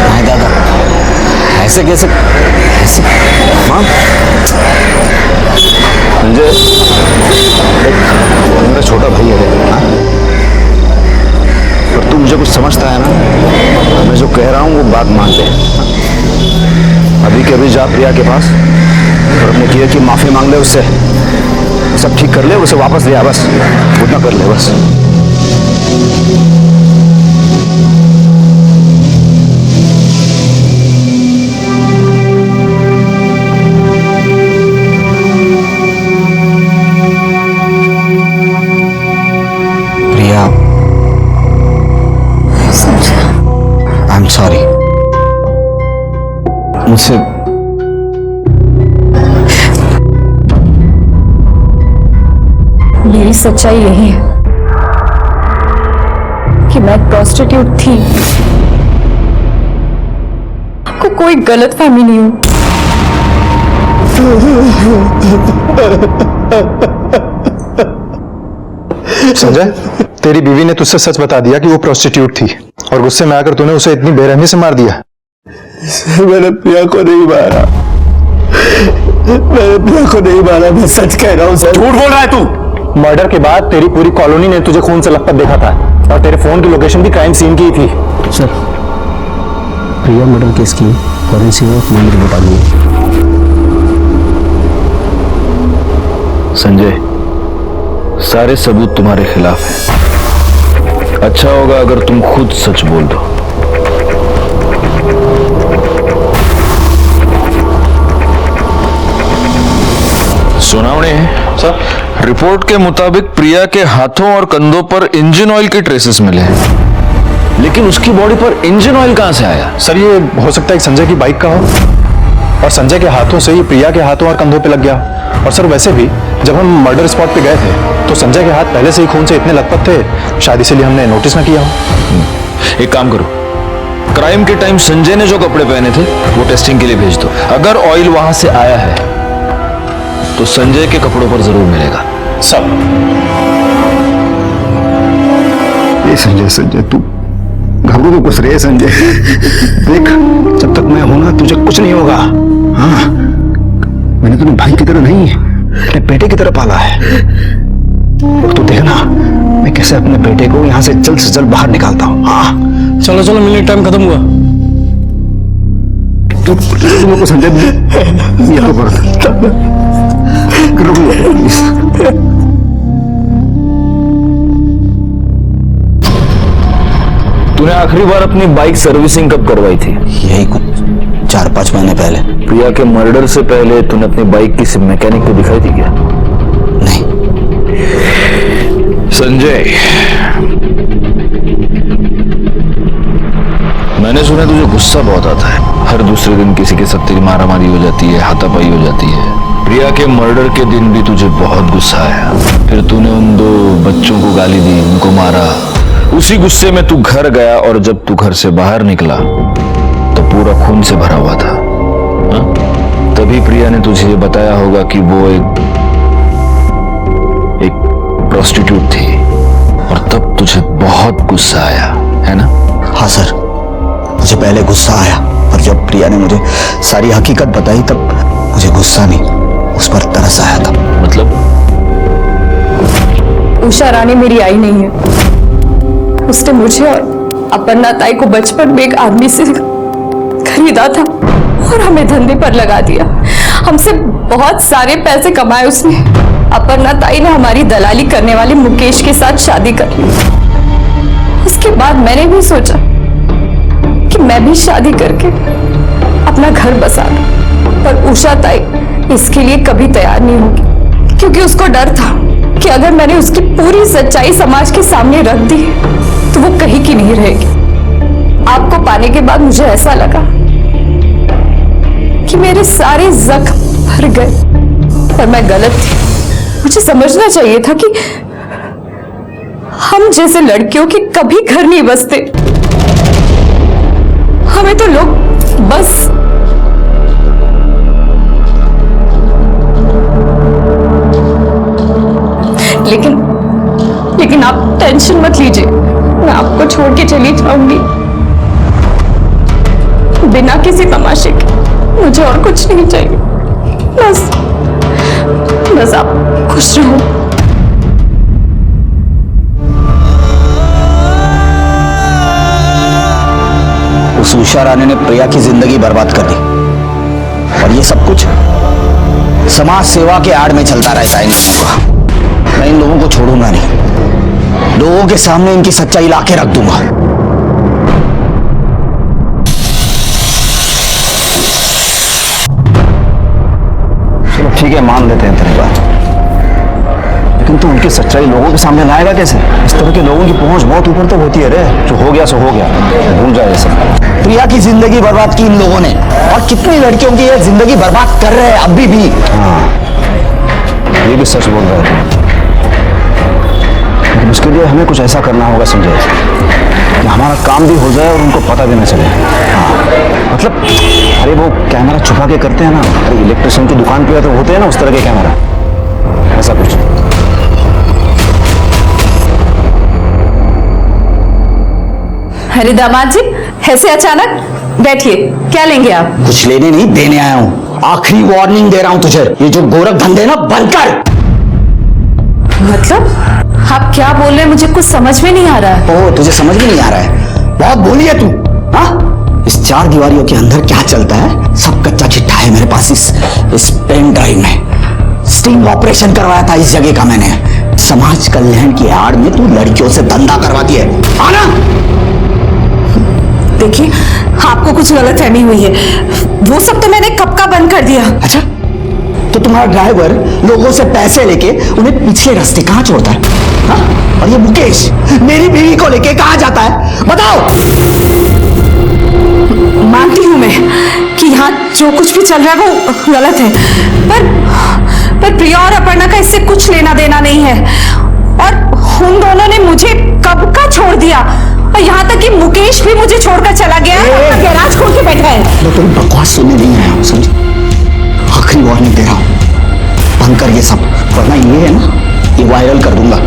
नहीं दादा, ऐसे कैसे? ऐसे मां, संजय मेरा छोटा भाई है, हाँ? और तू मुझे कुछ समझता है ना? मैं जो कह रहा हूँ वो बात मान ले। अभी के अभी जा प्रिया के पास और अपने किए की माफी मांग ले उससे, सब ठीक कर ले, उसे वापस ले आ, बस उतना कर ले बस। प्रिया, आई एम सॉरी। मुझसे मेरी सच्चाई यही है कि मैं प्रोस्टिट्यूट थी, को कोई गलतफहमी नहीं हो। संजय, तेरी बीवी ने तुझसे सच बता दिया कि वो प्रोस्टिट्यूट थी और गुस्से में आकर तूने उसे इतनी बेरहमी से मार दिया। मैंने प्रिया को नहीं मारा, मैंने प्रिया को नहीं मारा, मैं सच कह रहा हूँ सर। झूठ बोल रहा है तू। मर्डर के बाद तेरी पूरी कॉलोनी ने तुझे खून से लथपथ देखा था और तेरे फोन की लोकेशन भी क्राइम सीन की ही थी। सर, प्रिया मर्डर केस की फॉरेंसिक मुझे बता दिए। संजय, सारे सबूत तुम्हारे खिलाफ हैं। अच्छा होगा अगर तुम खुद सच बोल दो। सुनावनी है सर। रिपोर्ट के मुताबिक प्रिया के हाथों और कंधों पर इंजन ऑयल के ट्रेसेस मिले हैं, लेकिन उसकी बॉडी पर इंजन ऑयल कहां से आया? सर, ये हो सकता है संजय की बाइक का हो। और संजय के हाथों से ही प्रिया के हाथों और कंधों पे लग गया। और सर वैसे भी जब हम मर्डर स्पॉट पे गए थे तो संजय के हाथ पहले से ही खून से इतने लथपथ थे, शायद इसीलिए हमने नोटिस ना किया हो। एक काम करो, क्राइम के टाइम संजय ने जो कपड़े पहने थे वो टेस्टिंग के लिए भेज दो। अगर ऑयल वहां से आया है तो संजय के कपड़ों पर जरूर मिलेगा। सब ये संजय तू घबरू को कुछ रहे संजय। देख जब तक मैं हूं ना तुझे कुछ नहीं होगा। हाँ मैंने तुम्हें भाई की तरह नहीं अपने बेटे की तरह पाला है। तो देखना मैं कैसे अपने बेटे को यहाँ से जल्द बाहर निकालता हूँ। हाँ चलो चलो मिलने टाइम खत्म हुआ। तुम संजय ये तो तूने आखिरी बार अपनी बाइक सर्विसिंग कब करवाई थी? यही कुछ 4-5 महीने पहले। प्रिया के मर्डर से पहले तूने अपनी बाइक किसी मैकेनिक को दिखाई थी क्या? नहीं। संजय, मैंने सुना तुझे गुस्सा बहुत आता है। हर दूसरे दिन किसी के साथ तेरी मारामारी हो जाती है, हाथापाई हो जाती है। प्रिया के मर्डर के दिन भी तुझे बहुत गुस्सा आया। फिर तूने उन 2 बच्चों को गाली दी, उनको मारा। उसी गुस्से में तू घर गया और जब तू घर से बाहर निकला तो पूरा खून से भरा हुआ था। हा? तभी प्रिया ने तुझे बताया होगा कि वो एक प्रोस्टिट्यूट थी और तब तुझे बहुत गुस्सा आया, है ना? हाँ सर, मुझे पहले गुस्सा आया, पर जब प्रिया ने मुझे सारी हकीकत बताई तब मुझे गुस्सा नहीं, उस पर तरस आया था। मतलब? उषा रानी मेरी आई नहीं है। उसने मुझे और अपर्णा ताई को बचपन में एक आदमी से खरीदा था और हमें धंधे पर लगा दिया। हमसे बहुत सारे पैसे कमाए उसने। अपर्णा ताई ने हमारी दलाली करने वाले मुकेश के साथ शादी कर ली। उसके बाद मैंने भी सोचा कि मैं भी शादी करके अपना घर बसा लूं, पर उषा ताई इसके लिए कभी तैयार नहीं होगी, क्योंकि उसको डर था कि अगर मैंने उसकी पूरी सच्चाई समाज के सामने रख दी तो वो कहीं की नहीं रहेगी। आपको पाने के बाद मुझे ऐसा लगा कि मेरे सारे जख्म भर गए, पर मैं गलत थी। मुझे समझना चाहिए था कि हम जैसे लड़कियों के कभी घर नहीं बसते। हमें तो लोग बस लेकिन आप टेंशन मत लीजिए, मैं आपको छोड़ के चली जाऊंगी बिना किसी तमाशे के। मुझे और कुछ नहीं चाहिए, बस आप खुश रहो। उस उषा रानी ने प्रिया की जिंदगी बर्बाद कर दी और ये सब कुछ समाज सेवा के आड़ में चलता रहता है इन लोगों का। मैं इन लोगों को छोड़ूंगा नहीं, लोगों के सामने इनकी सच्चाई लाके रख दूंगा। चलो ठीक है, मान लेते हैं तेरी बात, लेकिन तू उनकी सच्चाई लोगों के सामने लाएगा कैसे? इस तरह के लोगों की पहुंच बहुत ऊपर तक होती है रे। जो हो गया सो हो गया, भूल जाए ये सब। प्रिया की जिंदगी बर्बाद की इन लोगों ने, और कितनी लड़कियों की ये जिंदगी बर्बाद कर रहे हैं अभी भी। हाँ, ये भी सच बोल रहे हैं, लेकिन उसके लिए हमें कुछ ऐसा करना होगा संजय कि हमारा काम भी हो जाए और उनको पता भी ना चले। हाँ, मतलब अरे वो कैमरा छुपा के करते हैं ना, अरे इलेक्ट्रिशियन की दुकान पे तो होते हैं ना उस तरह के कैमरा, ऐसा कुछ। अरे दामाद जी, ऐसे अचानक? बैठिए, क्या लेंगे आप? कुछ लेने नहीं, देने आया हूँ। आखिरी वार्निंग दे रहा हूँ तुझे, ये जो गोरख धंधे ना बंद कर। मतलब आप क्या बोल रहे हैं? मुझे कुछ समझ में नहीं आ रहा है। ओह, तुझे समझ में नहीं आ रहा है? बहुत बोली है तू। हाँ, इस 4 दीवारियों के अंदर क्या चलता है सब कच्चा चिट्ठा है मेरे पास। इस पेन ड्राइव में स्टिंग ऑपरेशन करवाया था इस जगह का मैंने। समाज कल्याण की आड़ में तू लड़कियों से धंधा करवाती है। आना। देखिए, आपको कुछ गलतफहमी हुई है। वो सब तो मैंने कब का बंद कर दिया। अच्छा, तो तुम्हारा ड्राइवर लोगों से पैसे लेके उन्हें पिछले रास्ते कहाँ छोड़ता है? हाँ? और ये मुकेश मेरी बीवी को लेके कहाँ जाता है? बताओ। मानती हूं मैं कि यहाँ जो कुछ भी चल रहा है वो गलत है, पर प्रिया और अपर्णा का इससे कुछ लेना देना नहीं है। और उन दोनों ने मुझे कब का छोड़ दिया, और यहाँ तक कि मुकेश भी मुझे छोड़कर चला गया है, गैराज खोल के बैठा है। मैं कोई बकवास सुनने नहीं आया हूँ, समझे? आखिरी वार्निंग दे रहा हूँ, बंद कर ये सब, वरना ये है ना, ये वायरल कर दूंगा,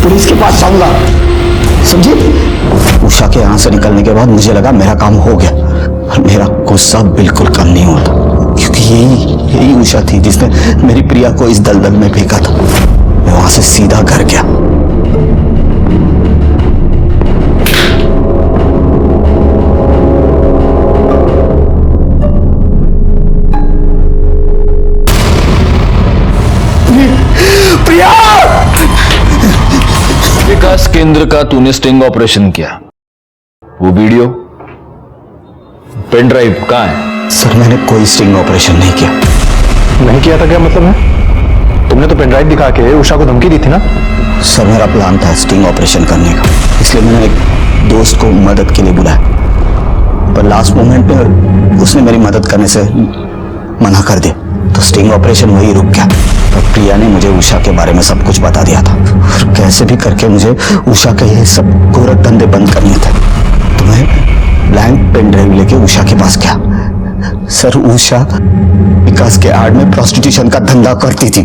पुलिस के पास जाऊंगा, समझे? उषा के यहाँ से निकलने के बाद मुझे लगा मेरा काम हो गया, और मेरा गुस्सा बिल्कुल कम नहीं हुआ था, क्योंकि यही उषा थी जिसने मेरी प्रिया को इस दलदल में फेंका था। मैं वहां से सीधा घर गया। प्रिया! विकास केंद्र का तूने स्टिंग ऑपरेशन किया, वो वीडियो पेन ड्राइव कहां है? सर मैंने कोई स्टिंग ऑपरेशन नहीं किया। नहीं किया था क्या मतलब है? तुमने तो पेन ड्राइव दिखा के उषा को धमकी दी थी ना? सर मेरा प्लान था स्टिंग ऑपरेशन करने का, इसलिए मैंने एक दोस्त को मदद के लिए बुलाया, पर लास्ट मोमेंट में उसने मेरी मदद करने से मना कर दिया, तो स्टिंग ऑपरेशन वही रुक गया। पर प्रिया ने मुझे उषा के बारे में सब कुछ बता दिया था, और कैसे भी करके मुझे उषा के ये सब गोरख धंधे बंद करने थे। तो मैं ब्लैंक पेन ड्राइव लेके उषा के पास गया। सर उषा विकास के आड़ में प्रोस्टिट्यूशन का धंधा करती थी,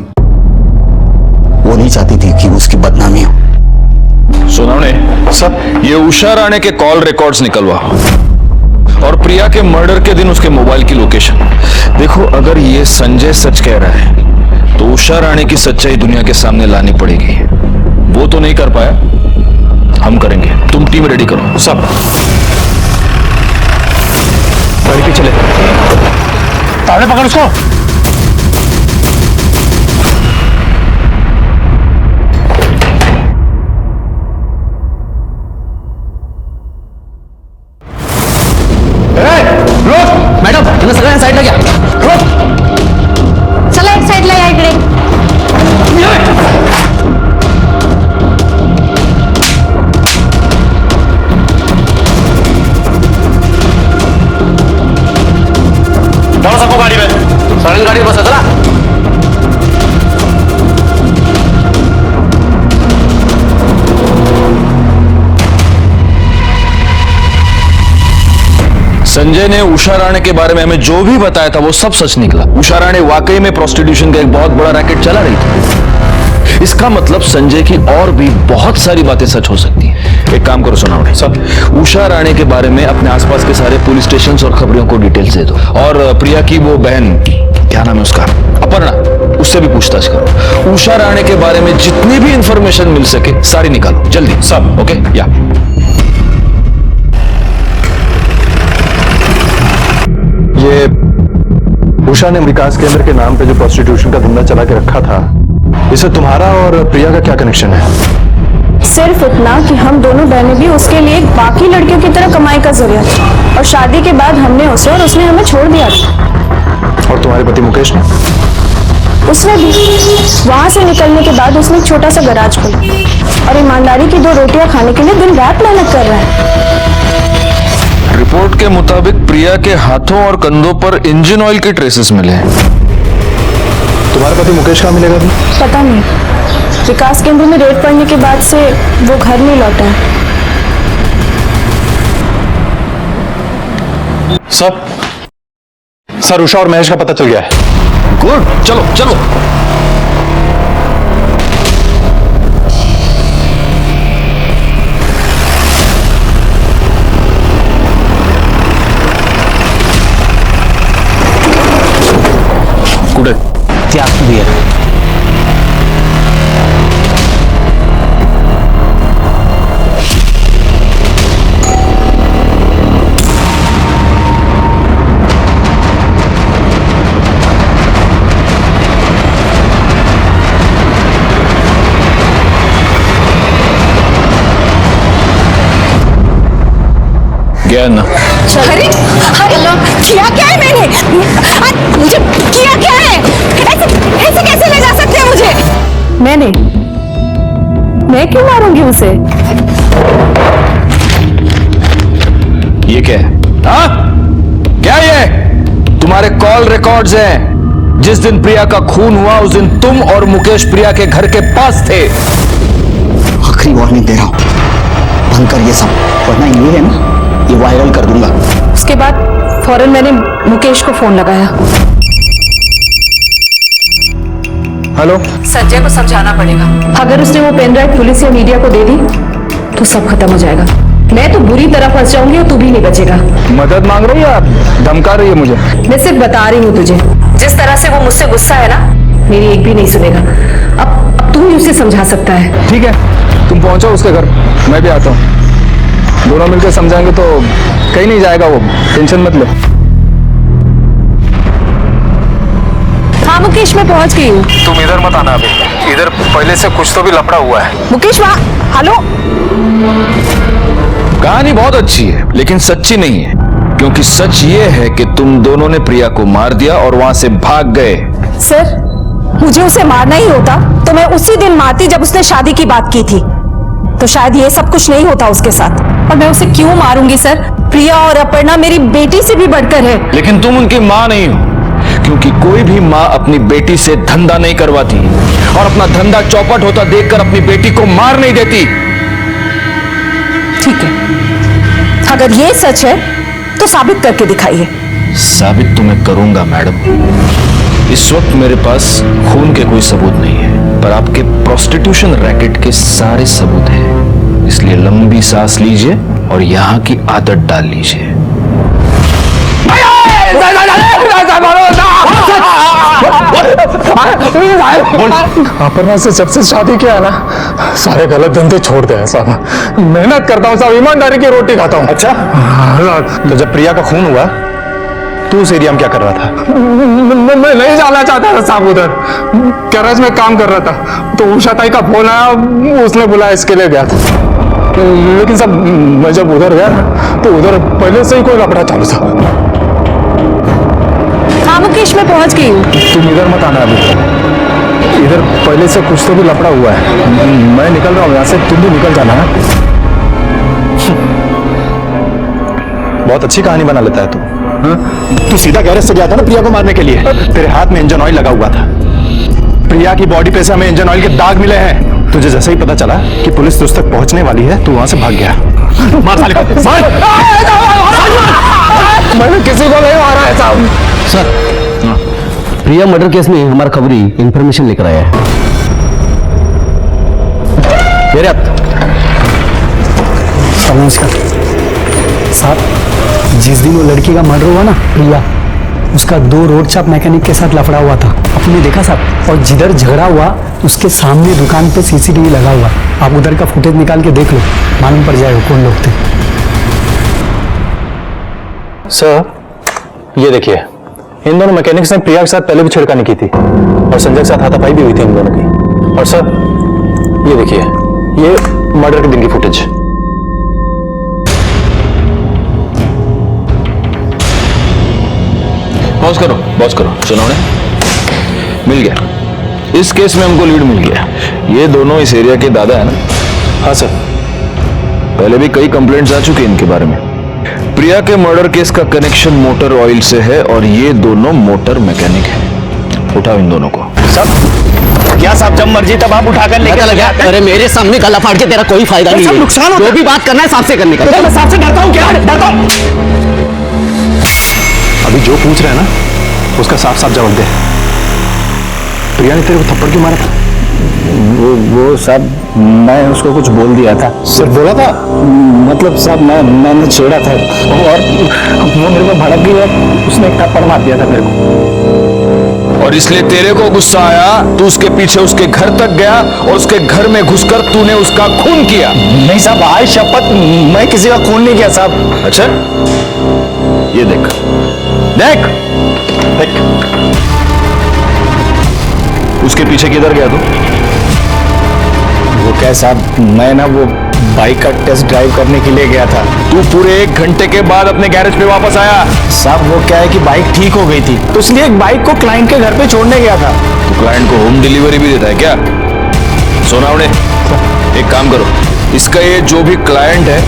वो नहीं चाहती थी कि उसकी बदनामी हो। सुनाओ सब, ये उषा राणे के कॉल रिकॉर्ड्स निकलवा और प्रिया के मर्डर के दिन उसके मोबाइल की लोकेशन। देखो अगर ये संजय सच कह रहा है तो उषा राणे की सच्चाई दुनिया के सामने लानी पड़ेगी। वो तो नहीं कर पाया, हम करेंगे। तुम टीम रेडी करो सब। गाड़ी पीछे ले, ताले पकड़ उसको। मॅडम त्यांना सगळ्यांना साईडला घ्या. चला एक साईडला या इकडे. जाओ सबको गाड़ी में, सगळ्यांनी गाडी बसा. चला. संजय ने उषा राणे के बारे में हमें जो भी बताया था वो सब सच निकला। उषा राणे वाकई में प्रोस्टिट्यूशन का एक बहुत बड़ा रैकेट चला रही थी। इसका मतलब संजय की और भी बहुत सारी बातें सच हो सकती हैं। एक काम करो सुनाओ सब, उषा राणे के बारे में अपने आसपास के सारे पुलिस स्टेशन और खबरों को डिटेल्स दे दो, और प्रिया की वो बहन, क्या नाम है उसका, अपर्णा, उससे भी पूछताछ करो। उषा राणे के बारे में जितनी भी इंफॉर्मेशन मिल सके सारी निकालो जल्दी सब। ओके या ये उषा ने विकास केंद्र के नाम पे जो प्रोस्टिट्यूशन का धंधा चला के रखा था, इससे तुम्हारा और प्रिया का क्या कनेक्शन है? सिर्फ इतना कि हम दोनों बहनें भी उसके लिए बाकी लड़कियों की तरह कमाई का जरिया थी, और शादी के बाद हमने उसे और उसने हमें छोड़ दिया था। और तुम्हारे पति मुकेश ने? उसने भी वहां से निकलने के बाद उसने एक छोटा सा गैराज खोला और ईमानदारी की 2 रोटियां खाने के लिए दिन रात मेहनत कर रहा है। रिपोर्ट के मुताबिक प्रिया के हाथों और कंधों पर इंजन ऑयल के ट्रेसेस मिले हैं। तुम्हारे पति मुकेश कहाँ मिलेगा भी? पता नहीं, विकास केंद्र में रेड पड़ने के बाद से वो घर नहीं लौटा है। सब सर, उषा और महेश का पता चल गया है। गुड, चलो चलो। कुठे? त्याग दिया। गया ना? अरे किया क्या है मैंने? मुझे किया क्या है? ऐसे कैसे ले जा सकते हैं मुझे? मैं क्यों मारूंगी उसे? ये क्या है? हाँ? क्या ये? तुम्हारे कॉल रिकॉर्ड्स हैं। जिस दिन प्रिया का खून हुआ उस दिन तुम और मुकेश प्रिया के घर के पास थे। आखिरी वार्निंग दे रहा हूं, बंद कर ये सब, वरना ये है ना, ये वायरल कर दूंगा। उसके बाद फौरन मैंने मुकेश को फोन लगाया। हेलो, संजय को समझाना पड़ेगा। अगर उसने वो पेन ड्राइव पुलिस या मीडिया को दे दी तो सब खत्म हो जाएगा। मैं तो बुरी तरह फंस जाऊंगी और तू भी नहीं बचेगा। मदद मांग रही है या धमका रही है मुझे? मैं सिर्फ बता रही हूँ तुझे, जिस तरह से वो मुझसे गुस्सा है ना, मेरी एक भी नहीं सुनेगा। अब तू ही उसे समझा सकता है। ठीक है, तुम पहुंचो उसके घर, मैं भी आता हूँ। दोनों मिलकर समझाएंगे तो कहीं नहीं जाएगा वो, टेंशन मत लो। हाँ मुकेश, मैं पहुंच गई हूँ। तुम इधर मत आना अभी, इधर पहले से कुछ तो भी लफड़ा हुआ है। मुकेश वहाँ, हेलो। कहानी बहुत अच्छी है लेकिन सच्ची नहीं है, क्योंकि सच ये है कि तुम दोनों ने प्रिया को मार दिया और वहां से भाग गए। सर, मुझे उसे मारना ही होता तो मैं उसी दिन मारती जब उसने शादी की बात की थी, तो शायद ये सब कुछ नहीं होता उसके साथ। और मैं उसे क्यों मारूंगी सर? प्रिया और अपर्णा मेरी बेटी से भी बढ़कर है। लेकिन तुम उनकी माँ नहीं हो, क्योंकि कोई भी माँ अपनी बेटी से धंधा नहीं करवाती और अपना धंधा चौपट होता देखकर अपनी बेटी को मार नहीं देती। ठीक है, अगर ये सच है तो साबित करके दिखाइए। साबित तो मैं करूंगा मैडम। इस वक्त मेरे पास खून के कोई सबूत नहीं है, पर आपके प्रोस्टिट्यूशन रैकेट के सारे सबूत हैं। इसलिए लंबी सांस लीजिए और यहाँ की आदत डाल लीजिए। अपर्णा से जब से शादी किया है ना, सारे गलत धंधे छोड़ दिया है साहब। मेहनत करता हूँ साहब, ईमानदारी की रोटी खाता हूँ। अच्छा, तो जब प्रिया का खून हुआ तू उस एरिया में क्या कर रहा था? मैं नहीं जाना चाहता था साहब उधर, गैरेज में काम कर रहा था, तो उषा ताई का फोन आया, उसने बुलाया, इसके लिए गया था। लेकिन साहब मैं जब उधर गया तो उधर पहले से ही कोई लफड़ा चालू था। हाँ मुकेश, मैं पहुंच गई हूँ। तुम इधर मत आना अभी, इधर पहले से कुछ तो भी लफड़ा हुआ है। मैं निकल रहा हूँ यहाँ से, तुम भी निकल जाना है। बहुत अच्छी कहानी बना लेता है तू। तू सीधा गैरेज से गया था ना प्रिया को मारने के लिए, तेरे हाथ में इंजन ऑयल लगा हुआ था। प्रिया की बॉडी पे से हमें इंजन ऑयल के दाग मिले हैं। तुझे जैसे ही पता चला कि पुलिस तुझ तक पहुंचने वाली है, तू वहां से भाग गया। मार साले को, मार! मैंने किसी को नहीं मारा है साहब। सर, प्रिया मर्डर केस में हमारा खबरी इंफॉर्मेशन लेकर आया है। नमस्कार साहब, जिस दिन वो लड़की का मर्डर हुआ ना प्रिया, उसका 2 रोड छाप मैकेनिक के साथ लफड़ा हुआ था, आपने देखा साहब। और जिधर झगड़ा हुआ उसके सामने दुकान पे सीसीटीवी लगा हुआ, आप उधर का फुटेज निकाल के देख लो, मालूम पड़ जाएगा कौन लोग थे। सर, ये देखिए, इन दोनों मैकेनिक्स ने प्रिया के साथ पहले भी छेड़खानी की थी और संजय के साथ हाथापाई भी हुई थी इन दोनों की। और सर, ये देखिए, ये मर्डर के दिन की फुटेज। पॉज करो, सुनो, मिल गया। इस केस में हमको लीड मिल गया। ये दोनों इस एरिया के दादा है ना? हाँ सर, पहले भी कई कंप्लेंट्स आ चुके हैं इनके बारे में। प्रिया के मर्डर केस का कनेक्शन मोटर ऑयल से है और ये दोनों मोटर मैकेनिक हैं। उठाओ इन दोनों को। सब क्या साहब, जब मर्जी तब आप उठाकर लेकर लगा। अरे मेरे सामने गला फाड़ के तेरा कोई फायदा नहीं है। नुकसान जो भी बात करना है साफ से करने का। मैं साफ से डरता हूँ क्या? डरता हूँ। अभी जो पूछ रहे हैं ना उसका साफ साफ जवाब दे। प्रिया ने तेरे को थप्पड़ क्यों मारा था? वो साहब, मैं उसको कुछ बोल दिया था। सर बोला था? मतलब साहब मैंने छेड़ा था और वो मेरे को भड़क गई और उसने एक थप्पड़ मार दिया था मेरे को। और इसलिए तेरे को गुस्सा आया, तू उसके पीछे उसके घर तक गया और उसके घर में घुसकर तूने उसका खून किया। नहीं साहब, आज शपथ मैं किसी का खून नहीं किया साहब। अच्छा, ये देख देख देख, उसके पीछे किधर गया तू? वो क्या साहब, मैं ना वो बाइक का टेस्ट ड्राइव करने के लिए गया था। तू पूरे 1 घंटे के बाद अपने गैरेज पे वापस आया। साहब वो क्या है कि बाइक ठीक हो गई थी, तो इसलिए एक बाइक को क्लाइंट के घर पे छोड़ने गया था। तो क्लाइंट को होम डिलीवरी भी देता है क्या? सोनावड़े, एक काम करो, इसका ये जो भी क्लाइंट है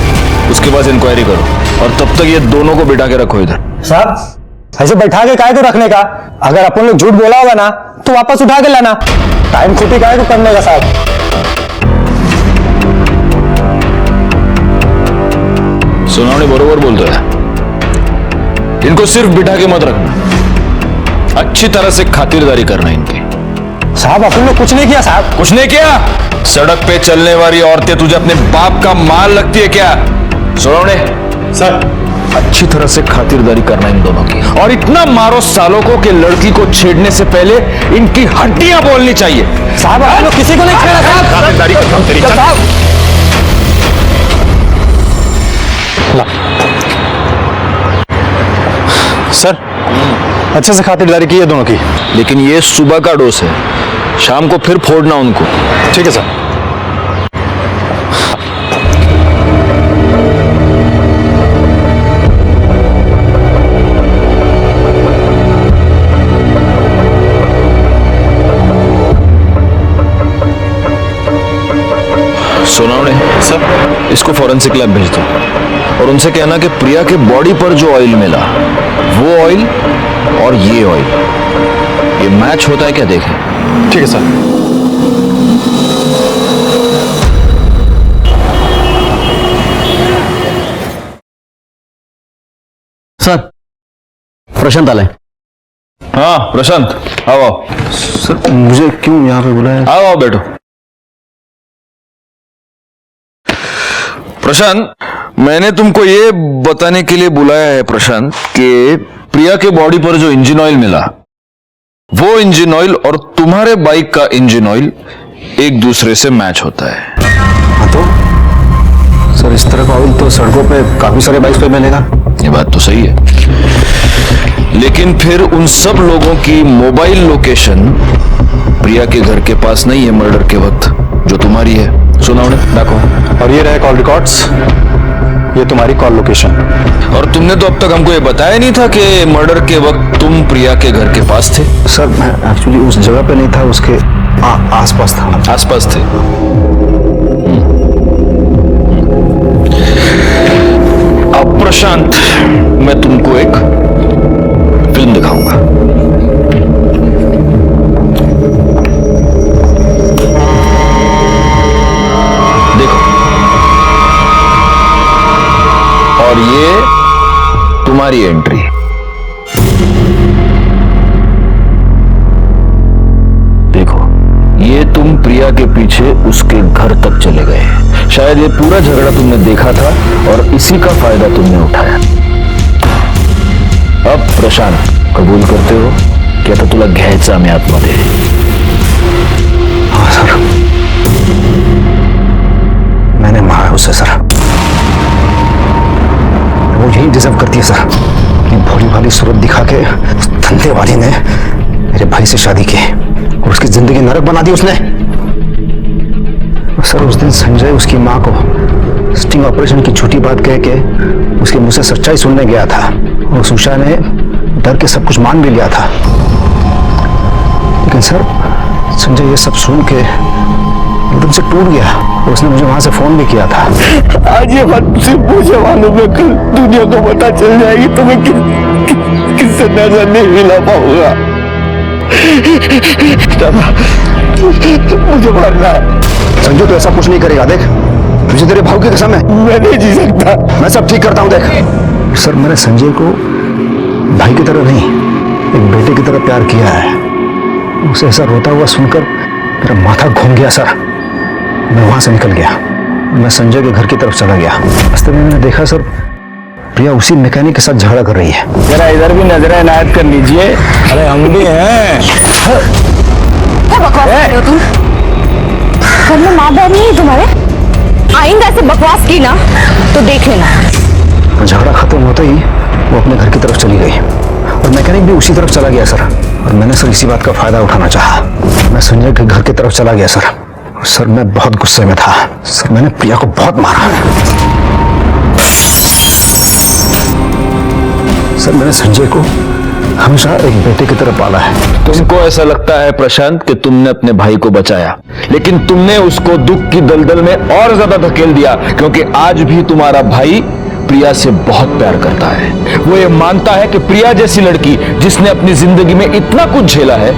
उसके पास इंक्वायरी करो और तब तक ये दोनों को बिठा के रखो इधर। साहब ऐसे बैठा के काय को रखने का? अगर अपन लोग झूठ बोला होगा ना तो वापस उठा के लाना। टाइम खोटी काय को करने का साहब। सोनावणे बरोबर बोलतोय। इनको सिर्फ बिठा के मत रखना, अच्छी तरह से खातिरदारी करना इनकी। साहब अपन लोग कुछ नहीं किया साहब। कुछ नहीं किया? सड़क पे चलने वाली औरतें तुझे अपने बाप का माल लगती है क्या? सोनावणे सर, अच्छी तरह से खातिरदारी करना इन दोनों की, और इतना मारो सालों को कि लड़की को छेड़ने से पहले इनकी हड्डियां बोलनी चाहिए। साहब आप लोग किसी को नहीं छेड़ा साहब। खातिरदारी करता हूं तेरी। साहब सर अच्छे से खातिरदारी की है दोनों की। लेकिन ये सुबह का डोज है, शाम को फिर फोड़ना उनको। ठीक है सर। सोनावणे सर, इसको फॉरेंसिक लैब भेज दो और उनसे कहना कि प्रिया के बॉडी पर जो ऑयल मिला वो ऑयल और ये ऑयल, ये मैच होता है क्या देखें। ठीक है सर। सर प्रशांत आले। हाँ प्रशांत, आओ। सर मुझे क्यों यहाँ पे बुलाया? आओ बैठो। प्रशांत, मैंने तुमको ये बताने के लिए बुलाया है प्रशांत कि प्रिया के बॉडी पर जो इंजन ऑयल मिला वो इंजन ऑयल और तुम्हारे बाइक का इंजन ऑयल एक दूसरे से मैच होता है। हाँ तो सर इस तरह का ऑयल तो सड़कों पे काफी सारे बाइक्स पे मिलेगा। ये बात तो सही है, लेकिन फिर उन सब लोगों की मोबाइल लोकेशन प्रिया के घर के पास नहीं है मर्डर के वक्त, जो तुम्हारी है। सुनाओ देखो। और ये रहे कॉल रिकॉर्ड्स, ये तुम्हारी कॉल लोकेशन। और तुमने तो अब तक हमको ये बताया नहीं था कि मर्डर के वक्त तुम प्रिया के घर के पास थे। सर मैं एक्चुअली उस जगह पे नहीं था, उसके आसपास था। आसपास थे। अब प्रशांत, मैं तुमको एक फिल्म दिखाऊंगा। देखो, और ये तुम्हारी एंट्री। देखो, ये तुम प्रिया के पीछे उसके घर तक चले गए। शायद ये पूरा झगड़ा तुमने देखा था और इसी का फायदा तुमने उठाया। अब प्रशांत, कबूल करते हो की आता तुला घ्यायचं आम्ही आतमध्ये? हाँ सर, मैंने मारा उसे सर। वो यही डिजर्व करती है सर कि भोली भाली सूरत दिखा के उस धंधे वाली ने मेरे भाई से शादी की और उसकी जिंदगी नरक बना दी उसने। सर उस दिन संजय उसकी माँ को स्टिंग ऑपरेशन की झूठी बात कह के उसके मुंह से सच्चाई सुनने गया था और उषा ने डर के सब कुछ मान भी लिया था। लेकिन सर संजय ये सब सुन के एकदम से टूट गया और उसने मुझे वहां से फोन भी किया था। आज ये बात सिर्फ मुझे मालूम है, कल दुनिया को पता चल जाएगी तो मैं किससे नजर नहीं मिला पाऊंगा। मुझे मारना है। संजू तो ऐसा कुछ नहीं करेगा, देख तुझे तेरे भाव की कसम है। मैं नहीं जी सकता। मैं सब ठीक करता हूँ, देख। सर मैंने संजय को भाई की तरह नहीं, एक बेटे की तरह प्यार किया है। उसे ऐसा रोता हुआ सुनकर मेरा माथा घूम गया सर। मैं वहां से निकल गया, मैं संजय के घर की तरफ चला गया। रास्ते में मैंने देखा सर प्रिया उसी मैकेनिक के साथ झगड़ा कर रही है। जरा इधर भी नजर इनायत कर लीजिए। अरे हम भी हैं। क्या बकवास कर रहे हो तुम? घर में माँ बहन नहीं है तुम्हारे? आइंदा ऐसे बकवास की ना तो देख लेना। झगड़ा खत्म होते ही वो अपने घर की तरफ चली गई और मैकेनिक भी उसी तरफ चला गया सर। और मैंने सर इसी बात का फायदा उठाना चाहा। मैं संजय के घर की तरफ चला गया सर। सर मैं बहुत गुस्से में था सर, मैंने प्रिया को बहुत मारा सर। मैंने संजय को हमेशा एक बेटे की तरह पाला है। तुमको ऐसा लगता है प्रशांत कि तुमने अपने भाई को बचाया, लेकिन तुमने उसको दुख की दलदल में और ज्यादा धकेल दिया, क्योंकि आज भी तुम्हारा भाई प्रिया से बहुत प्यार करता है। वो ये मानता है कि प्रिया जैसी लड़की जिसने अपनी जिंदगी में इतना कुछ झेला है,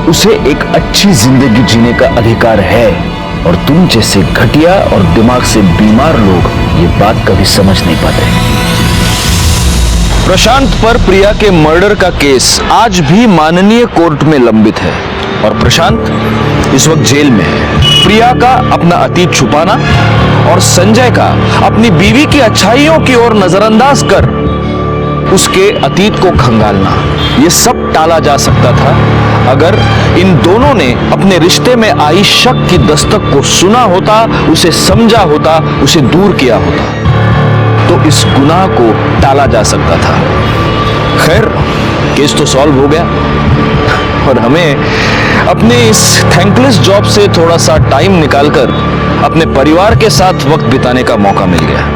उसे एक अच्छी जिंदगी जीने का अधिकार है। और तुम जैसे घटिया और दिमाग से बीमार लोग ये बात कभी समझ नहीं पाते। प्रशांत पर प्रिया के मर्डर का केस आज भी माननीय कोर्ट में लंबित है और प्रशांत इस वक्त जेल में है। प्रिया का अपना अतीत छुपाना और संजय का अपनी बीवी की अच्छाइयों की ओर नजरअंदाज कर उसके अतीत को खंगालना, यह सब टाला जा सकता था अगर इन दोनों ने अपने रिश्ते में आई शक की दस्तक को सुना होता, उसे समझा होता, उसे दूर किया होता, तो इस गुनाह को टाला जा सकता था। खैर, केस तो सॉल्व हो गया और हमें अपने इस थैंकलेस जॉब से थोड़ा सा टाइम निकालकर अपने परिवार के साथ वक्त बिताने का मौका मिल गया।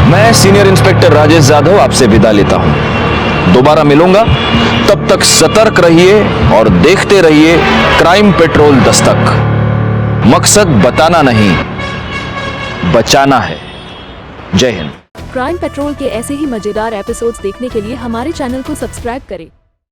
मैं सीनियर इंस्पेक्टर राजेश यादव आपसे विदा लेता हूं। दोबारा मिलूंगा, तब तक सतर्क रहिए और देखते रहिए क्राइम पेट्रोल दस्तक। मकसद बताना नहीं, बचाना है। जय हिंद। क्राइम पेट्रोल के ऐसे ही मजेदार एपिसोड्स देखने के लिए हमारे चैनल को सब्सक्राइब करें।